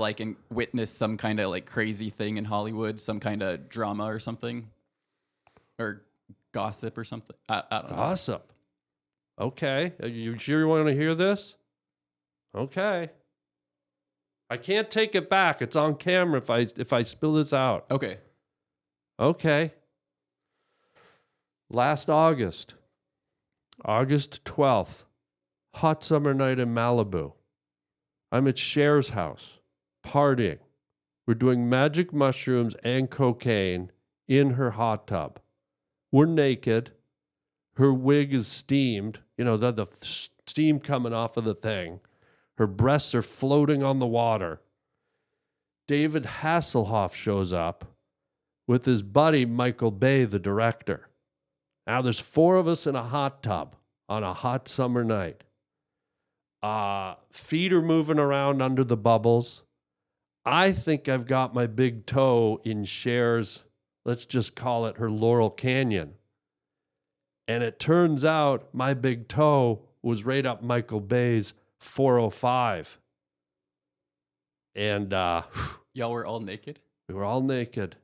witnessed some kind of crazy thing in Hollywood, some kind of drama or something? Or gossip or something? I don't know. Gossip. Okay. Are you sure you want to hear this? Okay. I can't take it back. It's on camera if I spill this out. Okay. Okay. Last August 12th, hot summer night in Malibu. I'm at Cher's house, partying. We're doing magic mushrooms and cocaine in her hot tub. We're naked. Her wig is steamed. The steam coming off of the thing. Her breasts are floating on the water. David Hasselhoff shows up with his buddy Michael Bay, the director. Now there's 4 of us in a hot tub on a hot summer night. Feet are moving around under the bubbles. I think I've got my big toe in Cher's, let's just call it her Laurel Canyon. And it turns out my big toe was right up Michael Bay's 405. And y'all were all naked? We were all naked.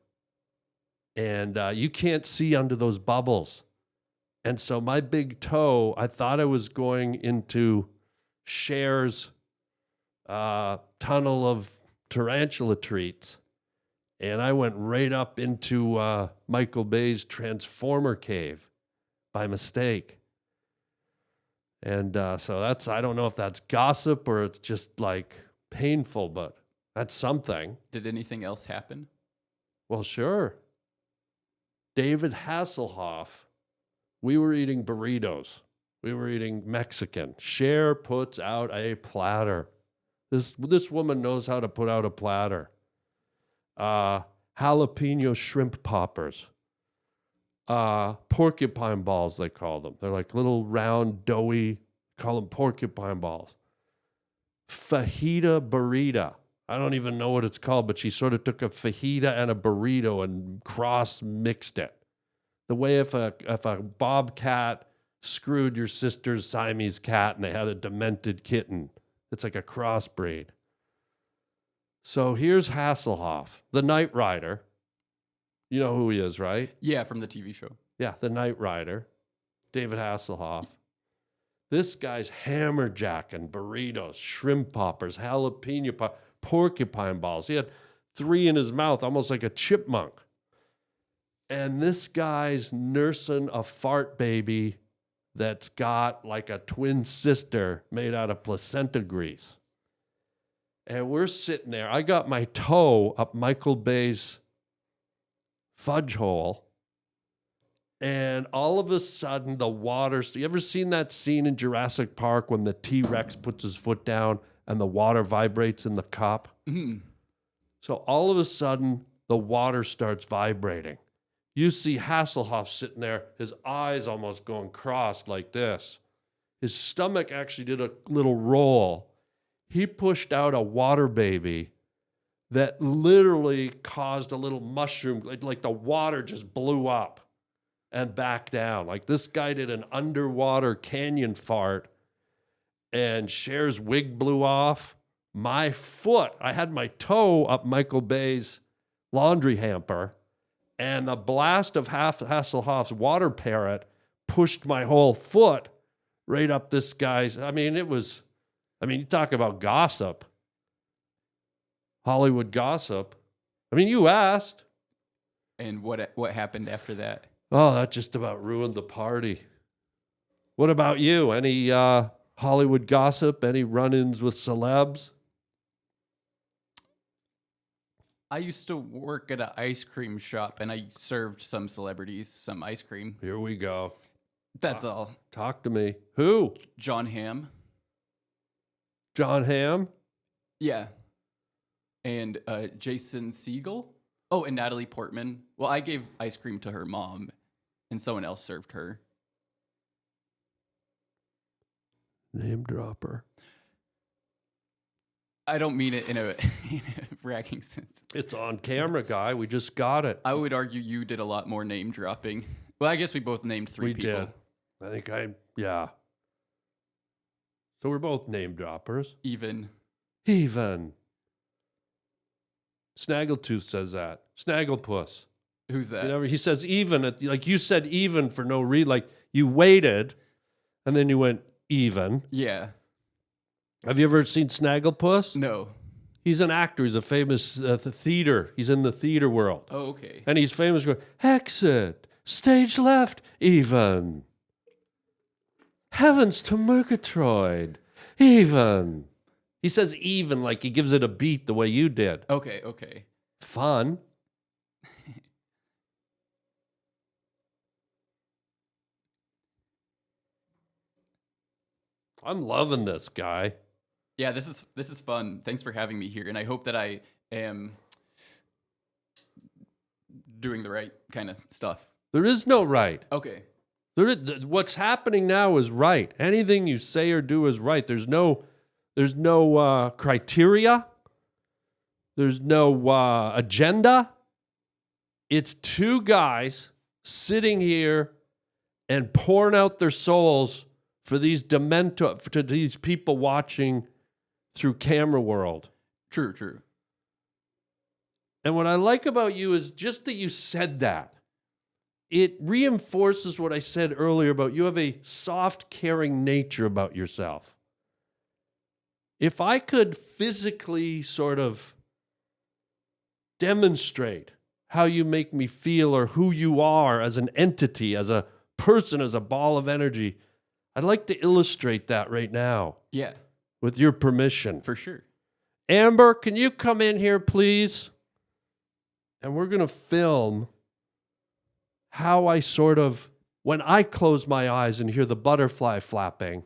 And you can't see under those bubbles. And so my big toe, I thought I was going into Cher's tunnel of tarantula treats. And I went right up into Michael Bay's Transformer cave by mistake. And so I don't know if that's gossip or it's just painful, but that's something. Did anything else happen? Well, sure. David Hasselhoff, we were eating burritos. We were eating Mexican. Cher puts out a platter. This woman knows how to put out a platter. Jalapeno shrimp poppers. Porcupine balls, they call them. They're like little round, doughy, call them porcupine balls. Fajita burrito. I don't even know what it's called, but she sort of took a fajita and a burrito and cross-mixed it. The way if a bobcat screwed your sister's Siamese cat and they had a demented kitten. It's like a crossbreed. So here's Hasselhoff, the Knight Rider. You know who he is, right? Yeah, from the TV show. Yeah, the Knight Rider, David Hasselhoff. This guy's hammerjacking burritos, shrimp poppers, jalapeno porcupine balls. He had 3 in his mouth, almost like a chipmunk. And this guy's nursing a fart baby that's got like a twin sister made out of placenta grease. And we're sitting there. I got my toe up Michael Bay's fudge hole. And all of a sudden, the water. You ever seen that scene in Jurassic Park when the T-Rex puts his foot down and the water vibrates in the cup? Mm. So all of a sudden, the water starts vibrating. You see Hasselhoff sitting there, his eyes almost going crossed like this. His stomach actually did a little roll. He pushed out a water baby that literally caused a little mushroom, like the water just blew up and back down. Like this guy did an underwater canyon fart and Cher's wig blew off. My foot, I had my toe up Michael Bay's laundry hamper and the blast of Hasselhoff's water parrot pushed my whole foot right up this guy's. You talk about gossip, Hollywood gossip. You asked. And what happened after that? Oh, that just about ruined the party. What about you? Any Hollywood gossip? Any run-ins with celebs? I used to work at an ice cream shop, and I served some celebrities some ice cream. Here we go. That's all. Talk to me. Who? John Hamm. John Hamm? Yeah. And Jason Segel. Oh, and Natalie Portman. Well, I gave ice cream to her mom, and someone else served her. Name dropper. I don't mean it in a bragging sense. It's on camera, guy. We just got it. I would argue you did a lot more name dropping. Well, I guess we both named 3 people. We did. I think yeah. So we're both name droppers. Even. Snaggletooth says that. Snagglepuss. Who's that? He says even, like you said even for no reason. Like you waited and then you went even. Yeah. Have you ever seen Snagglepuss? No. He's an actor. He's a famous theater. He's in the theater world. Oh, okay. And he's famous for exit, stage left, even. Heavens to Murgatroyd, even. He says even like he gives it a beat the way you did. Okay. Fun. I'm loving this guy. Yeah, this is fun. Thanks for having me here, and I hope that I am doing the right kind of stuff. There is no right. Okay. What's happening now is right. Anything you say or do is right. There's no criteria. There's no agenda. It's 2 guys sitting here and pouring out their souls for these to these people watching through camera world. True. And what I like about you is just that you said that. It reinforces what I said earlier about you have a soft, caring nature about yourself. If I could physically sort of demonstrate how you make me feel or who you are as an entity, as a person, as a ball of energy, I'd like to illustrate that right now. Yeah. With your permission. For sure. Amber, can you come in here, please? And we're going to film how I sort of, when I close my eyes and hear the butterfly flapping,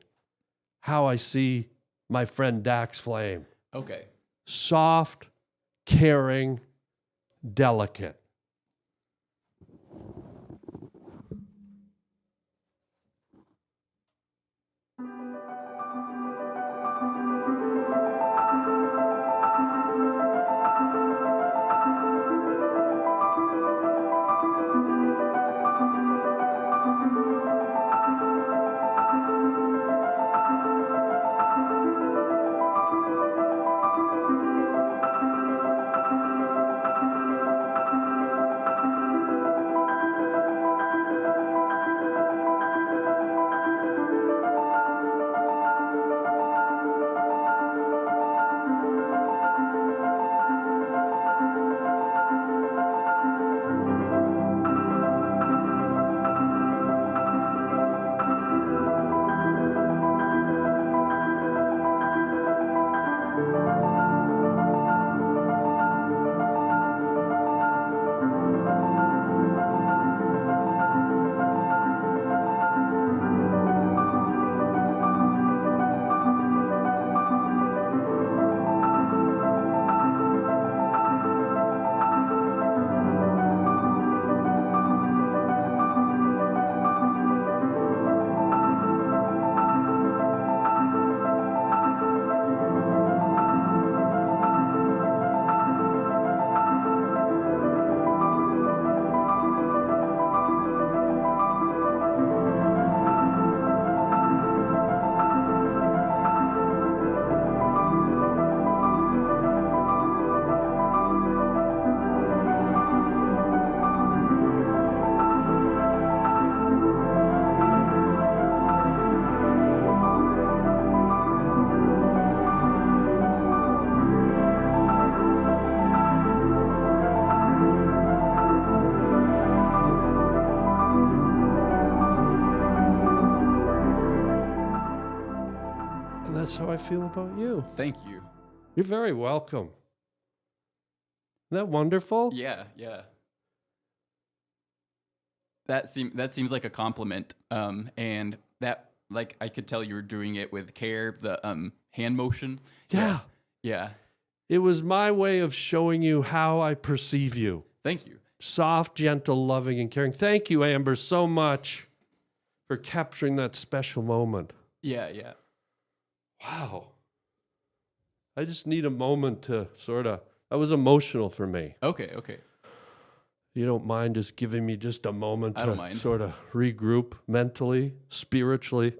how I see my friend Dax Flame. Okay. Soft, caring, delicate. that's how I feel about you. Thank you. You're very welcome. Isn't that wonderful? Yeah. That seems like a compliment. And that, like, I could tell you were doing it with care. The hand motion. Yeah. Yeah. It was my way of showing you how I perceive you. Thank you. Soft, gentle, loving, and caring. Thank you, Amber, so much for capturing that special moment. Yeah. Wow. I just need a moment to that was emotional for me. Okay. You don't mind just giving me just a moment I don't to mind. sort of regroup mentally, spiritually?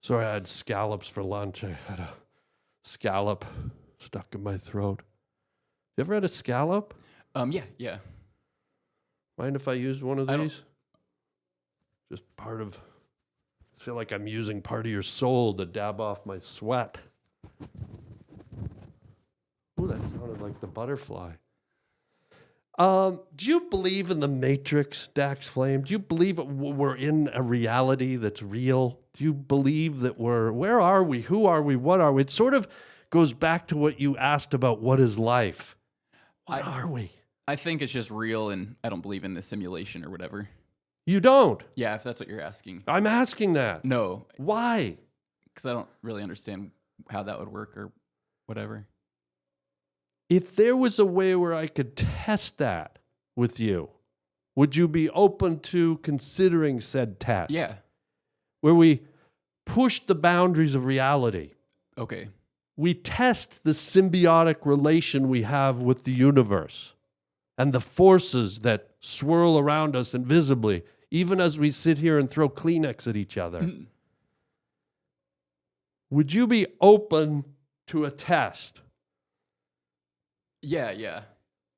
Sorry, I had scallops for lunch. I had a scallop stuck in my throat. You ever had a scallop? Yeah. Mind if I use one of I don't- these? Just I feel like I'm using part of your soul to dab off my sweat. Ooh, that sounded like the butterfly. Do you believe in the Matrix, Dax Flame? Do you believe we're in a reality that's real? Do you believe that where are we? Who are we? What are we? It sort of goes back to what you asked about what is life. What are we? I think it's just real, and I don't believe in the simulation or whatever. You don't? Yeah, if that's what you're asking. I'm asking that. No, Why? because I don't really understand how that would work or whatever. If there was a way where I could test that with you, would you be open to considering said test? Yeah. Where we push the boundaries of reality. Okay. We test the symbiotic relation we have with the universe and the forces that swirl around us invisibly, even as we sit here and throw Kleenex at each other. Would you be open to a test? Yeah.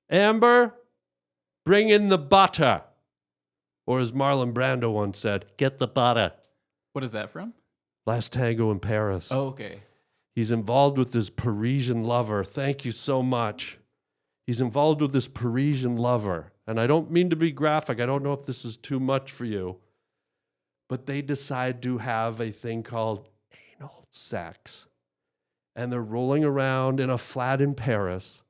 Amber, bring in the butter. Or as Marlon Brando once said, get the butter. What is that from? Last Tango in Paris. Oh, okay. He's involved with this Parisian lover. Thank you so much. He's involved with this Parisian lover. And I don't mean to be graphic. I don't know if this is too much for you. But they decide to have a thing called anal sex. And they're rolling around in a flat in Paris.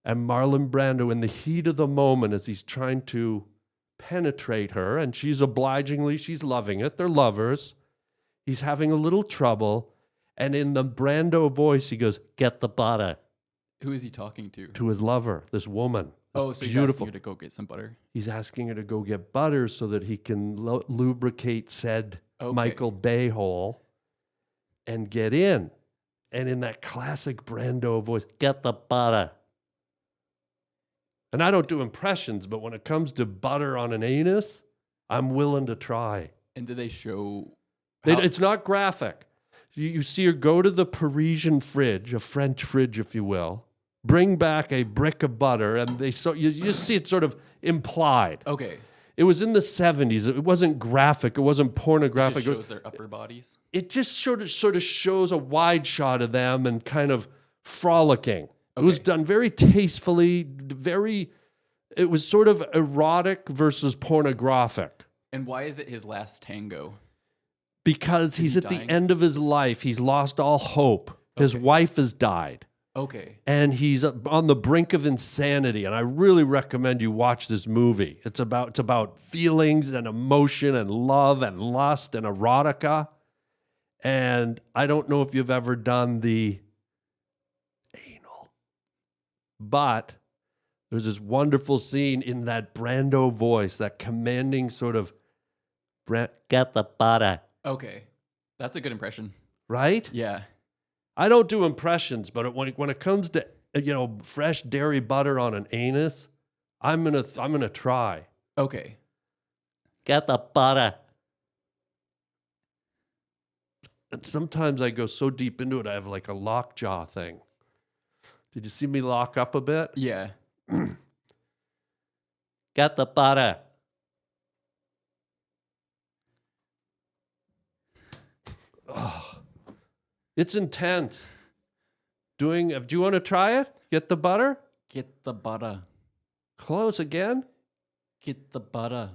And Marlon Brando, in the heat of the moment, as he's trying to penetrate her, and she's loving it. They're lovers. He's having a little trouble. And in the Brando voice, he goes, get the butter. Who is he talking to? To his lover, this woman. Oh, so he's asking her to go get some butter. He's asking her to go get butter so that he can lubricate said Michael Bay hole and get in. And in that classic Brando voice, get the butter. And I don't do impressions, but when it comes to butter on an anus, I'm willing to try. And do they show... It's not graphic. You see her go to the Parisian fridge, a French fridge, if you will, bring back a brick of butter, and you just see it sort of implied. Okay. It was in the 70s. It wasn't graphic. It wasn't pornographic. It just shows their upper bodies. It just sort of shows a wide shot of them and kind of frolicking. Okay. It was done very tastefully, it was sort of erotic versus pornographic. And why is it his last tango? Because he's at dying? the end of his life. He's lost all hope. His wife has died. Okay. And he's on the brink of insanity. And I really recommend you watch this movie. It's about feelings and emotion and love and lust and erotica. And I don't know if you've ever done the anal, but there's this wonderful scene in that Brando voice, that commanding sort of, get the butter. Okay. That's a good impression. Right? Yeah. I don't do impressions, but when it comes to fresh dairy butter on an anus, I'm gonna try. Okay. Get the butter. And sometimes I go so deep into it, I have like a lockjaw thing. Did you see me lock up a bit? Yeah. Get the butter. Oh, it's intense. Do you want to try it? Get the butter? Get the butter. Close again? Get the butter.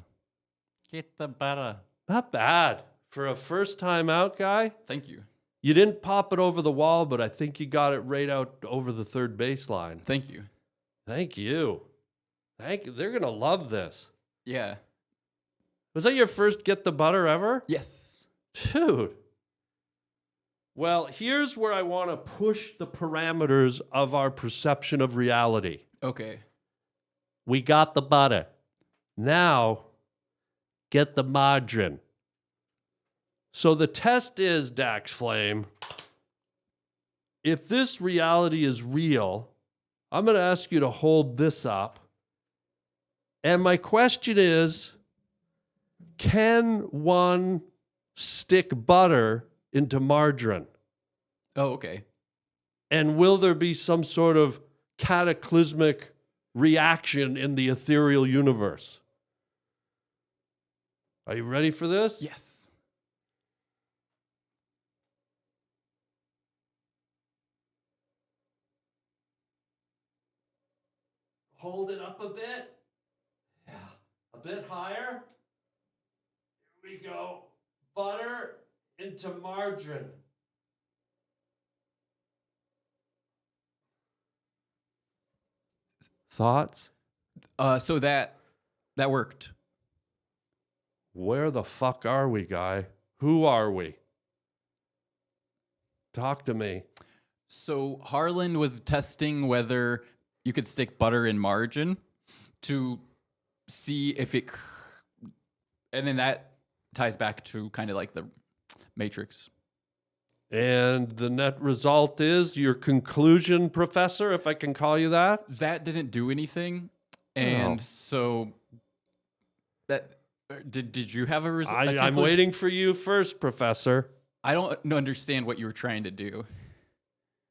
Get the butter. Not bad. For a first time out guy, Thank you. you didn't pop it over the wall, but I think you got it right out over the third baseline. Thank you. Thank you. Thank you. They're going to love this. Yeah. Was that your first Get the Butter ever? Yes. Dude. Well, here's where I want to push the parameters of our perception of reality. Okay. We got the butter. Now, get the margarine. So the test is, Dax Flame, if this reality is real, I'm going to ask you to hold this up. And my question is, can one stick butter into margarine? Oh, okay. And will there be some sort of cataclysmic reaction in the ethereal universe? Are you ready for this? Yes. Hold it up a bit. Yeah, a bit higher. Here we go. Butter into margarine. Thoughts? So that worked. Where the fuck are we, guy? Who are we? Talk to me. So Harland was testing whether you could stick butter in margin to see if it, and then that ties back to kind of like the Matrix. And the net result is your conclusion, Professor, if I can call you that? That didn't do anything. And so that did you have a result? I'm waiting for you first, Professor. I don't understand what you were trying to do.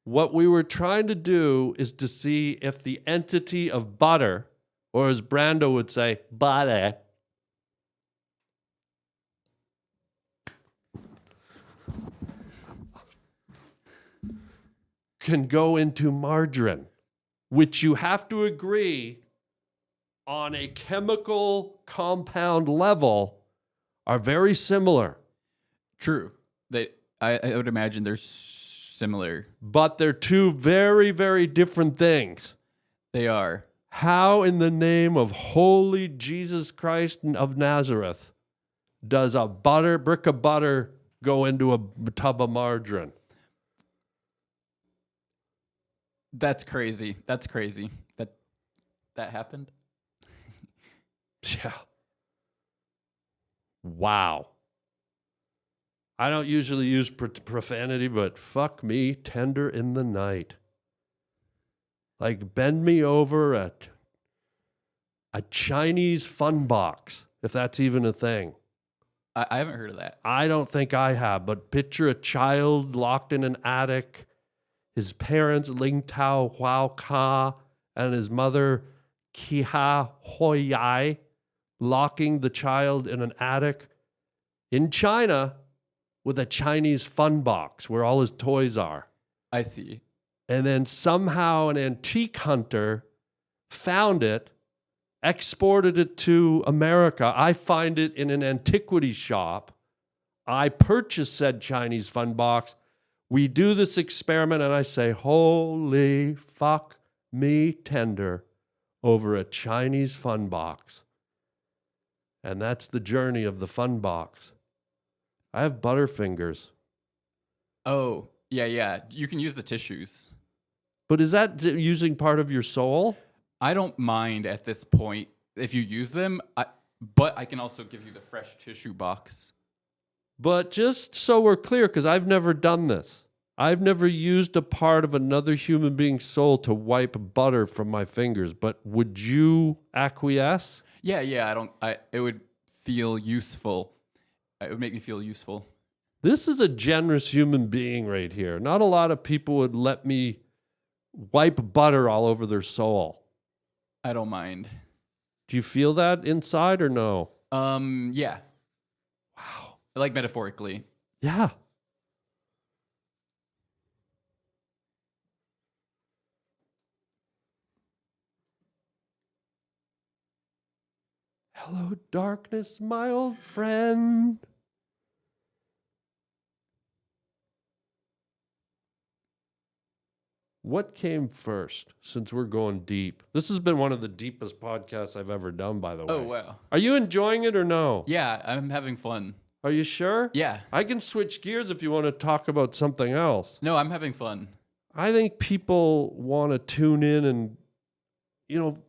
What we were trying to do is to see if the entity of butter, or as Brando would say, butter, can go into margarine, which you have to agree on a chemical compound level are very similar. True. I would imagine they're similar. But they're two very, very different things. They are. How in the name of holy Jesus Christ of Nazareth does a brick of butter go into a tub of margarine? That's crazy. That happened. Yeah. Wow. I don't usually use profanity, but fuck me tender in the night. Like bend me over at a Chinese fun box, if that's even a thing. I haven't heard of that. I don't think I have, but picture a child locked in an attic, his parents Ling Tao Huao Ka and his mother Kiha Hoyai locking the child in an attic in China with a Chinese fun box where all his toys are. I see. And then somehow an antique hunter found it, exported it to America. I find it in an antiquity shop. I purchase said Chinese fun box. We do this experiment and I say, holy fuck me tender over a Chinese fun box. And that's the journey of the fun box. I have butterfingers. Oh, yeah. You can use the tissues. But is that using part of your soul? I don't mind at this point if you use them, but I can also give you the fresh tissue box. But just so we're clear, because I've never done this. I've never used a part of another human being's soul to wipe butter from my fingers. But would you acquiesce? Yeah. It would feel useful. It would make me feel useful. This is a generous human being right here. Not a lot of people would let me wipe butter all over their soul. I don't mind. Do you feel that inside or no? Yeah. Wow. Like metaphorically. Yeah. Hello, darkness, my old friend. What came first, since we're going deep? This has been one of the deepest podcasts I've ever done, by the way. Oh, wow. Are you enjoying it or no? Yeah, I'm having fun. Are you sure? Yeah. I can switch gears if you want to talk about something else. No, I'm having fun. I think people want to tune in and,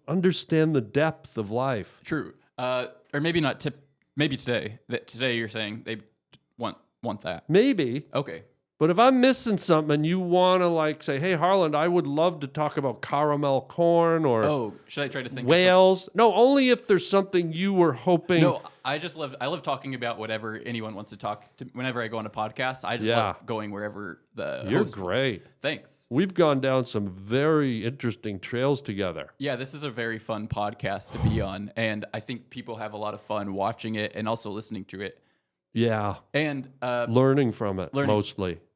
understand the depth of life. True. Or maybe not maybe today. Today you're saying they want that. Maybe. Okay. But if I'm missing something and you want to say, hey, Harland, I would love to talk about caramel corn or should I try to think whales? No, only if there's something you were hoping. No, I love talking about whatever anyone wants to talk to. Whenever I go on a podcast, I just love going wherever the You're host. great. Thanks. We've gone down some very interesting trails together. Yeah, this is a very fun podcast to be on, and I think people have a lot of fun watching it and also listening to it. Yeah. And learning from it,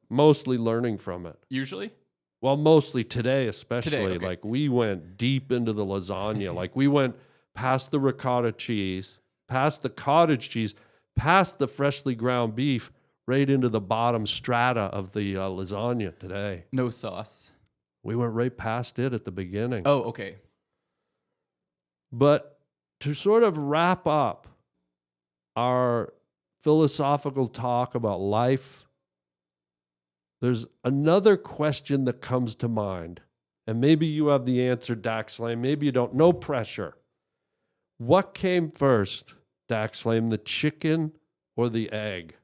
mostly learning from it. Usually? Well, mostly today, especially. Today, okay. Like, we went deep into the lasagna. Like, we went past the ricotta cheese, past the cottage cheese, past the freshly ground beef, right into the bottom strata of the lasagna today. No sauce. We went right past it at the beginning. Oh, okay. But to sort of wrap up our philosophical talk about life, there's another question that comes to mind. And maybe you have the answer, Dax Flame. Maybe you don't. No pressure. What came first, Dax Flame, the chicken or the egg?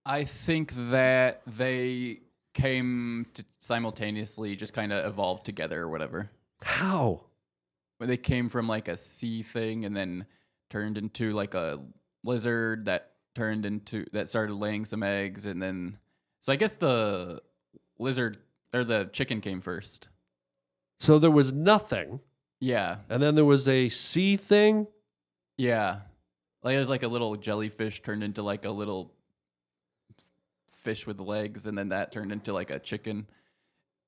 I think that they came to simultaneously, just kind of evolved together or whatever. How? They came from like a sea thing and then turned into like a lizard that started laying some eggs, and then so I guess the lizard or the chicken came first. So there was nothing. Yeah. And then there was a sea thing. Yeah. Like there's like a little jellyfish turned into like a little fish with legs, and then that turned into like a chicken.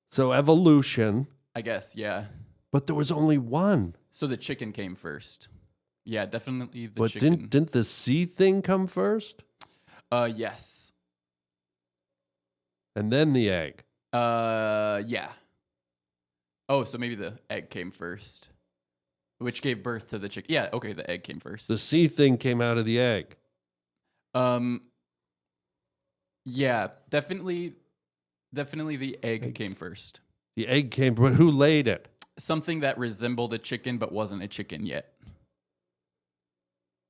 So evolution. I guess, yeah. But there was only one. So the chicken came first. Yeah, definitely the But chicken. didn't the sea thing come first? Yes. And then the egg. Yeah. Oh, so maybe the egg came first, which gave birth to the chicken. Yeah, okay, the egg came first. The sea thing came out of the egg. Yeah, definitely the egg came first. The egg came, but who laid it? Something that resembled a chicken but wasn't a chicken yet.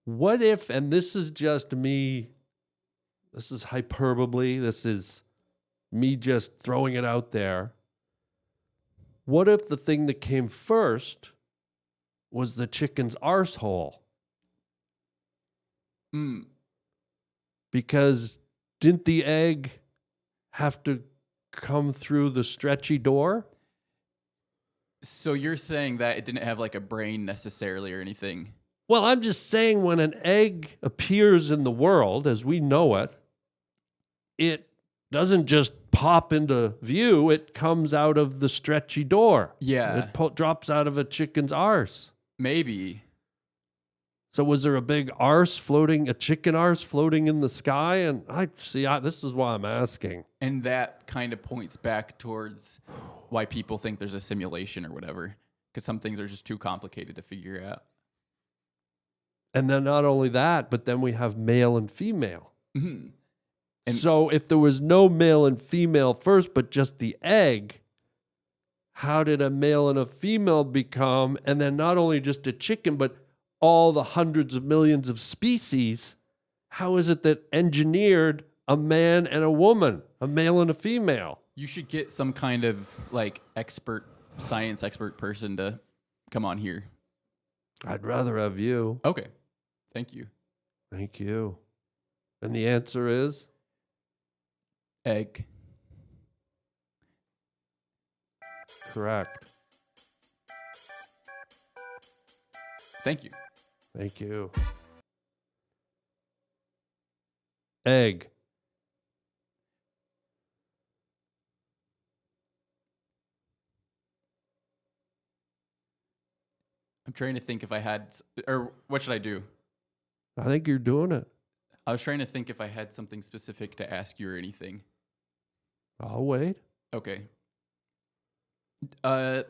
What if, and this is just me, this is hyperbole, this is me just throwing it out there. What if the thing that came first was the chicken's arsehole? Because didn't the egg have to come through the stretchy door? So you're saying that it didn't have like a brain necessarily or anything? Well, I'm just saying when an egg appears in the world as we know it, it doesn't just pop into view. It comes out of the stretchy door. Yeah. It drops out of a chicken's arse. Maybe. So was there a big a chicken arse floating in the sky? And this is why I'm asking. And that kind of points back towards why people think there's a simulation or whatever, because some things are just too complicated to figure out. And then not only that, but then we have male and female. Mm-hmm. And so if there was no male and female first, but just the egg, how did a male and a female become? And then not only just a chicken, but all the hundreds of millions of species, how is it that engineered a man and a woman, a male and a female? you should get some kind of like science expert person to come on here. I'd rather have you. Okay. Thank you. Thank you. And the answer is? Egg. Correct. Thank you. Thank you. Egg. I'm trying to think if I had, or what should I do? I think you're doing it. I was trying to think if I had something specific to ask you or anything. I'll wait. Okay. I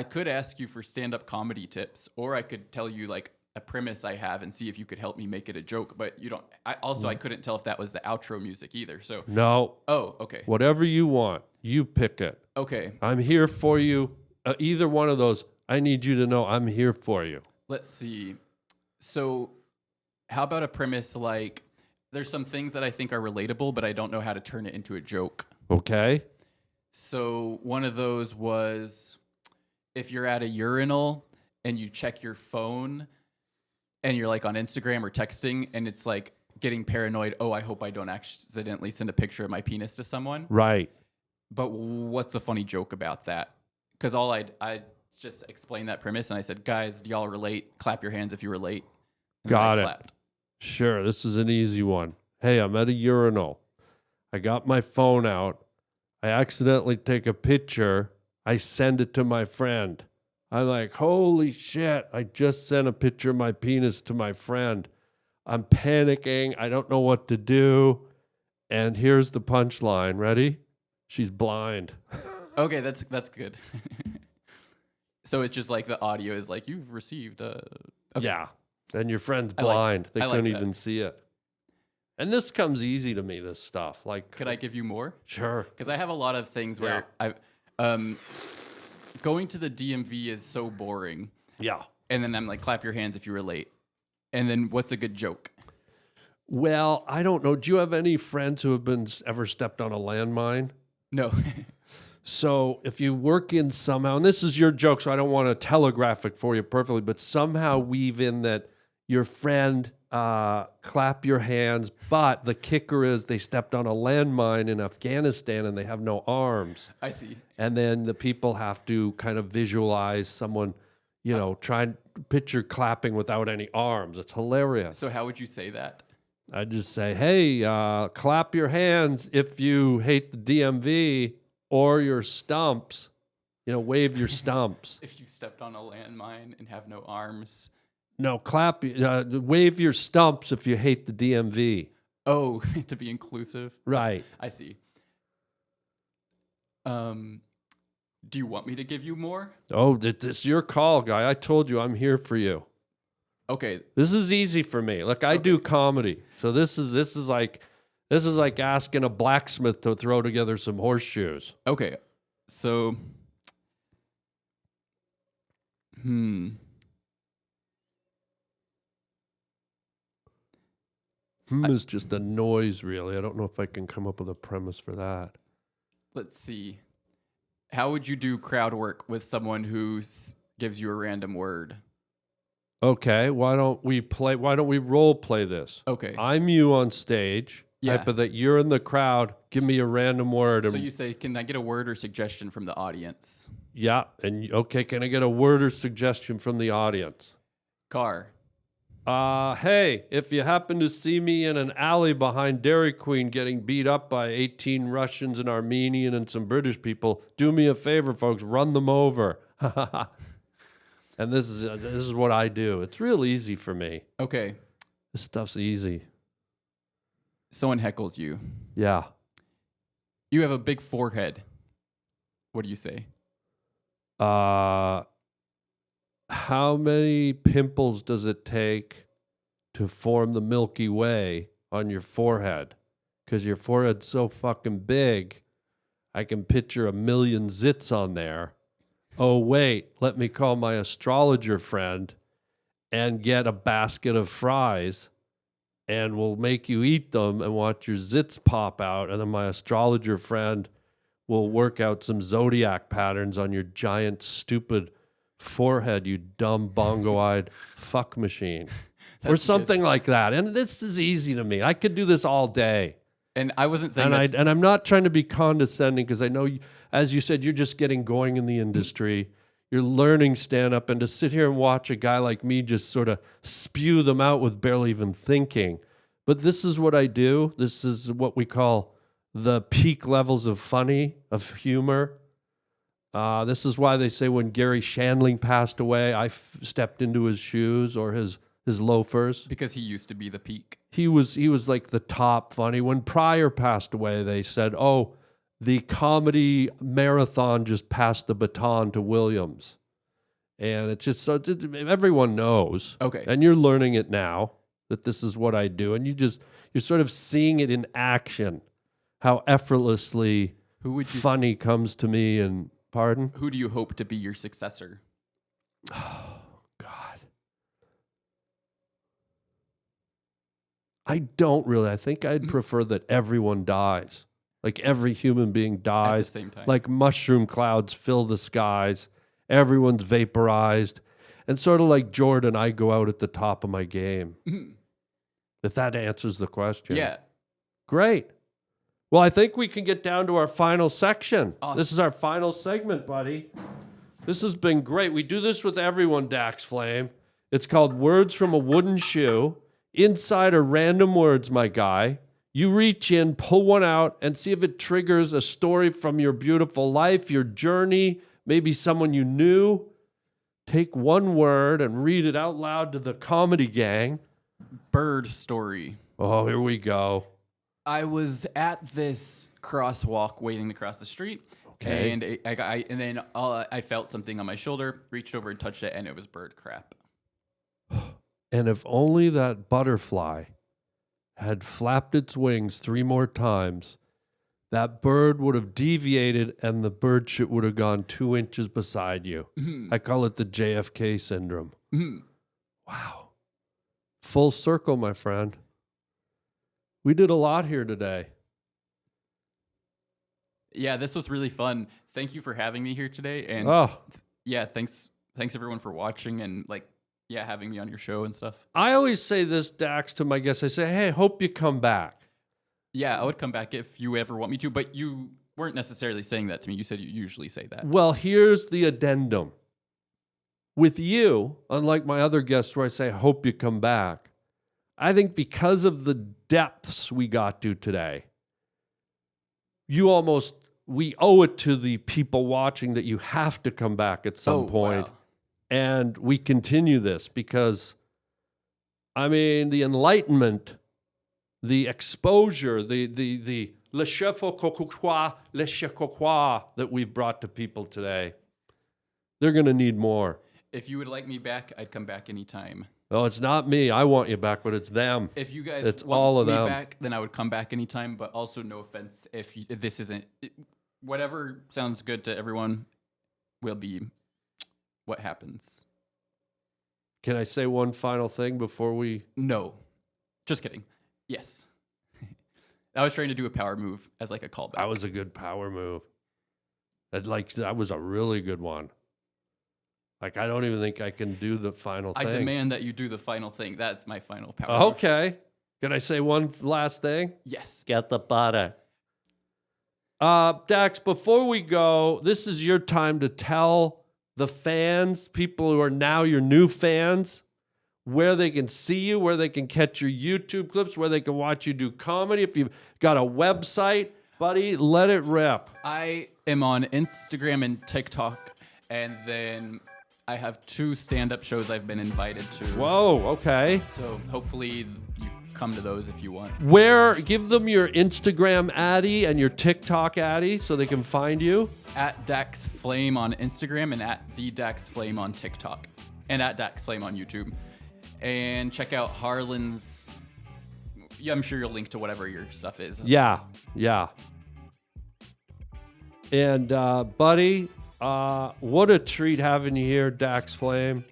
could ask you for stand-up comedy tips, or I could tell you like a premise I have and see if you could help me make it a joke. But you don't. I couldn't tell if that was the outro music either. So No. Oh, okay. Whatever you want, you pick it. Okay. I'm here for you. Either one of those, I need you to know I'm here for you. Let's see. So, how about a premise like there's some things that I think are relatable, but I don't know how to turn it into a joke. Okay. So, one of those was if you're at a urinal and you check your phone and you're like on Instagram or texting and it's like getting paranoid, oh, I hope I don't accidentally send a picture of my penis to someone. Right. But what's a funny joke about that? Because all I just explained that premise and I said, guys, do y'all relate? Clap your hands if you relate. And Got then I it. clapped. Sure. This is an easy one. Hey, I'm at a urinal. I got my phone out. I accidentally take a picture. I send it to my friend. I'm like, holy shit, I just sent a picture of my penis to my friend. I'm panicking. I don't know what to do. And here's the punchline. Ready? She's blind. Okay, that's good. So it's just like the audio is like, you've received okay. Yeah. And your friend's I like- blind. They I like couldn't that. even see it. And this comes easy to me, this stuff. Like, Could I give you more? Sure. Because I have a lot of things where going to the DMV is so boring. Yeah. And then I'm like, clap your hands if you relate. And then what's a good joke? Well, I don't know. Do you have any friends who have been ever stepped on a landmine? No. So if you work in somehow, and this is your joke, so I don't want to telegraph it for you perfectly, but somehow weave in that your friend clap your hands, but the kicker is they stepped on a landmine in Afghanistan and they have no arms. I see. And then the people have to kind of visualize someone, try and picture clapping without any arms. It's hilarious. So how would you say that? I just say, hey, clap your hands if you hate the DMV or your stumps. Wave your stumps. If you stepped on a landmine and have no arms. No, wave your stumps if you hate the DMV. Oh, to be inclusive. Right. I see. Do you want me to give you more? Oh, it's your call, guy. I told you I'm here for you. Okay. This is easy for me. Look, I do comedy. So this is like asking a blacksmith to throw together some horseshoes. Okay. So Is just a noise, really. I don't know if I can come up with a premise for that. Let's see. How would you do crowd work with someone who gives you a random word? Okay, why don't we role play this? Okay. I'm you on stage. Yeah. But that you're in the crowd. Give me a random word. So you say, can I get a word or suggestion from the audience? Yeah. And okay, can I get a word or suggestion from the audience? Car. Hey, if you happen to see me in an alley behind Dairy Queen getting beat up by 18 Russians, an Armenian, and some British people, do me a favor, folks, run them over. And this is what I do. It's real easy for me. Okay. This stuff's easy. Someone heckles you. Yeah. You have a big forehead. What do you say? How many pimples does it take to form the Milky Way on your forehead? Because your forehead's so fucking big, I can picture 1,000,000 zits on there. Oh, wait, let me call my astrologer friend and get a basket of fries, and we'll make you eat them and watch your zits pop out, and then my astrologer friend will work out some zodiac patterns on your giant, stupid forehead, you dumb bongo-eyed fuck machine. Or something like that. And this is easy to me. I could do this all day. And I wasn't saying And I'm not trying to be condescending, because I know, as you said, you're just getting going in the industry. You're learning stand-up, and to sit here and watch a guy like me just sort of spew them out with barely even thinking. But this is what I do. This is what we call the peak levels of funny, of humor. This is why they say when Gary Shandling passed away, I stepped into his shoes or his loafers. Because he used to be the peak. He was like the top funny. When Pryor passed away, they said, oh, the comedy marathon just passed the baton to Williams. And it's just so everyone knows. Okay. And you're learning it now that this is what I do. And you're sort of seeing it in action, how effortlessly funny comes to me. And pardon? Who do you hope to be your successor? Oh, God. I don't really. I think I'd prefer that everyone dies. Like every human being dies. At the same time. Like mushroom clouds fill the skies. Everyone's vaporized. And sort of like Jordan, I go out at the top of my game. If that answers the question. Yeah. Great. Well, I think we can get down to our final section. Awesome. This is our final segment, buddy. This has been great. We do this with everyone, Dax Flame. It's called Words from a Wooden Shoe. Inside are random words, my guy. You reach in, pull one out, and see if it triggers a story from your beautiful life, your journey, maybe someone you knew. Take one word and read it out loud to the comedy gang. Bird story. Oh, here we go. I was at this crosswalk waiting to cross the street. Okay. And I felt something on my shoulder, reached over and touched it, and it was bird crap. And if only that butterfly had flapped its wings 3 more times, that bird would have deviated and the bird shit would have gone 2 inches beside you. I call it the JFK syndrome. Wow. Full circle, my friend. We did a lot here today. Yeah, this was really fun. Thank you for having me here today. And yeah, thanks everyone for watching and having me on your show and stuff. I always say this, Dax, to my guests. I say, hey, hope you come back. Yeah, I would come back if you ever want me to, but you weren't necessarily saying that to me. You said you usually say that. Well, here's the addendum. With you, unlike my other guests where I say, hope you come back, I think because of the depths we got to today, we owe it to the people watching that you have to come back at some point. Wow. And we continue this because, the enlightenment, the exposure, the le chef that we've brought to people today, they're going to need more. If you would like me back, I'd come back anytime. Oh, it's not me. I want you back, but it's them. If you guys it's want all of me them. back, then I would come back anytime, but also no offense. If this isn't, whatever sounds good to everyone will be what happens. Can I say one final thing before we... No. Just kidding. Yes. I was trying to do a power move as a callback. That was a good power move. That was a really good one. I don't even think I can do the final thing. I demand that you do the final thing. That's my final power move. Okay. Can I say one last thing? Yes. Get the butter. Dax, before we go, this is your time to tell the fans, people who are now your new fans, where they can see you, where they can catch your YouTube clips, where they can watch you do comedy. If you've got a website, buddy, let it rip. I am on Instagram and TikTok, and then I have 2 stand-up shows I've been invited to. Whoa, okay. So hopefully you come to those if you want. Give them your Instagram addy and your TikTok addy so they can find you. At Dax Flame on Instagram and at the Dax Flame on TikTok. And at Dax Flame on YouTube. And check out Harland's. Yeah, I'm sure you'll link to whatever your stuff is. Yeah. And buddy, what a treat having you here, Dax Flame.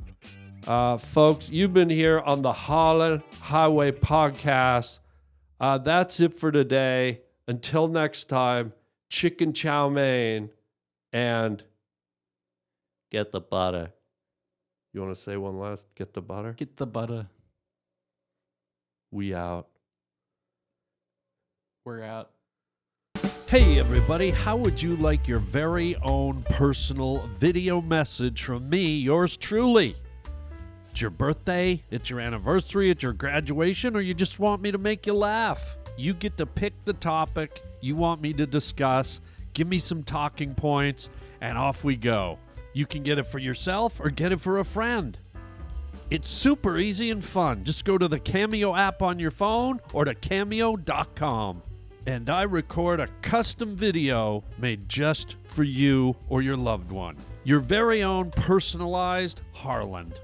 Folks, you've been here on the Harland Highway Podcast. That's it for today. Until next time, chicken chow mein and get the butter. You want to say one last? Get the butter? Get the butter. We out. We're out. Hey everybody, how would you like your very own personal video message from me, yours truly? It's your birthday, it's your anniversary, it's your graduation, or you just want me to make you laugh? You get to pick the topic you want me to discuss. give me some talking points, and off we go. You can get it for yourself or get it for a friend. It's super easy and fun. Just go to the Cameo app on your phone or to cameo.com. And I record a custom video made just for you or your loved one. Your very own personalized Harland.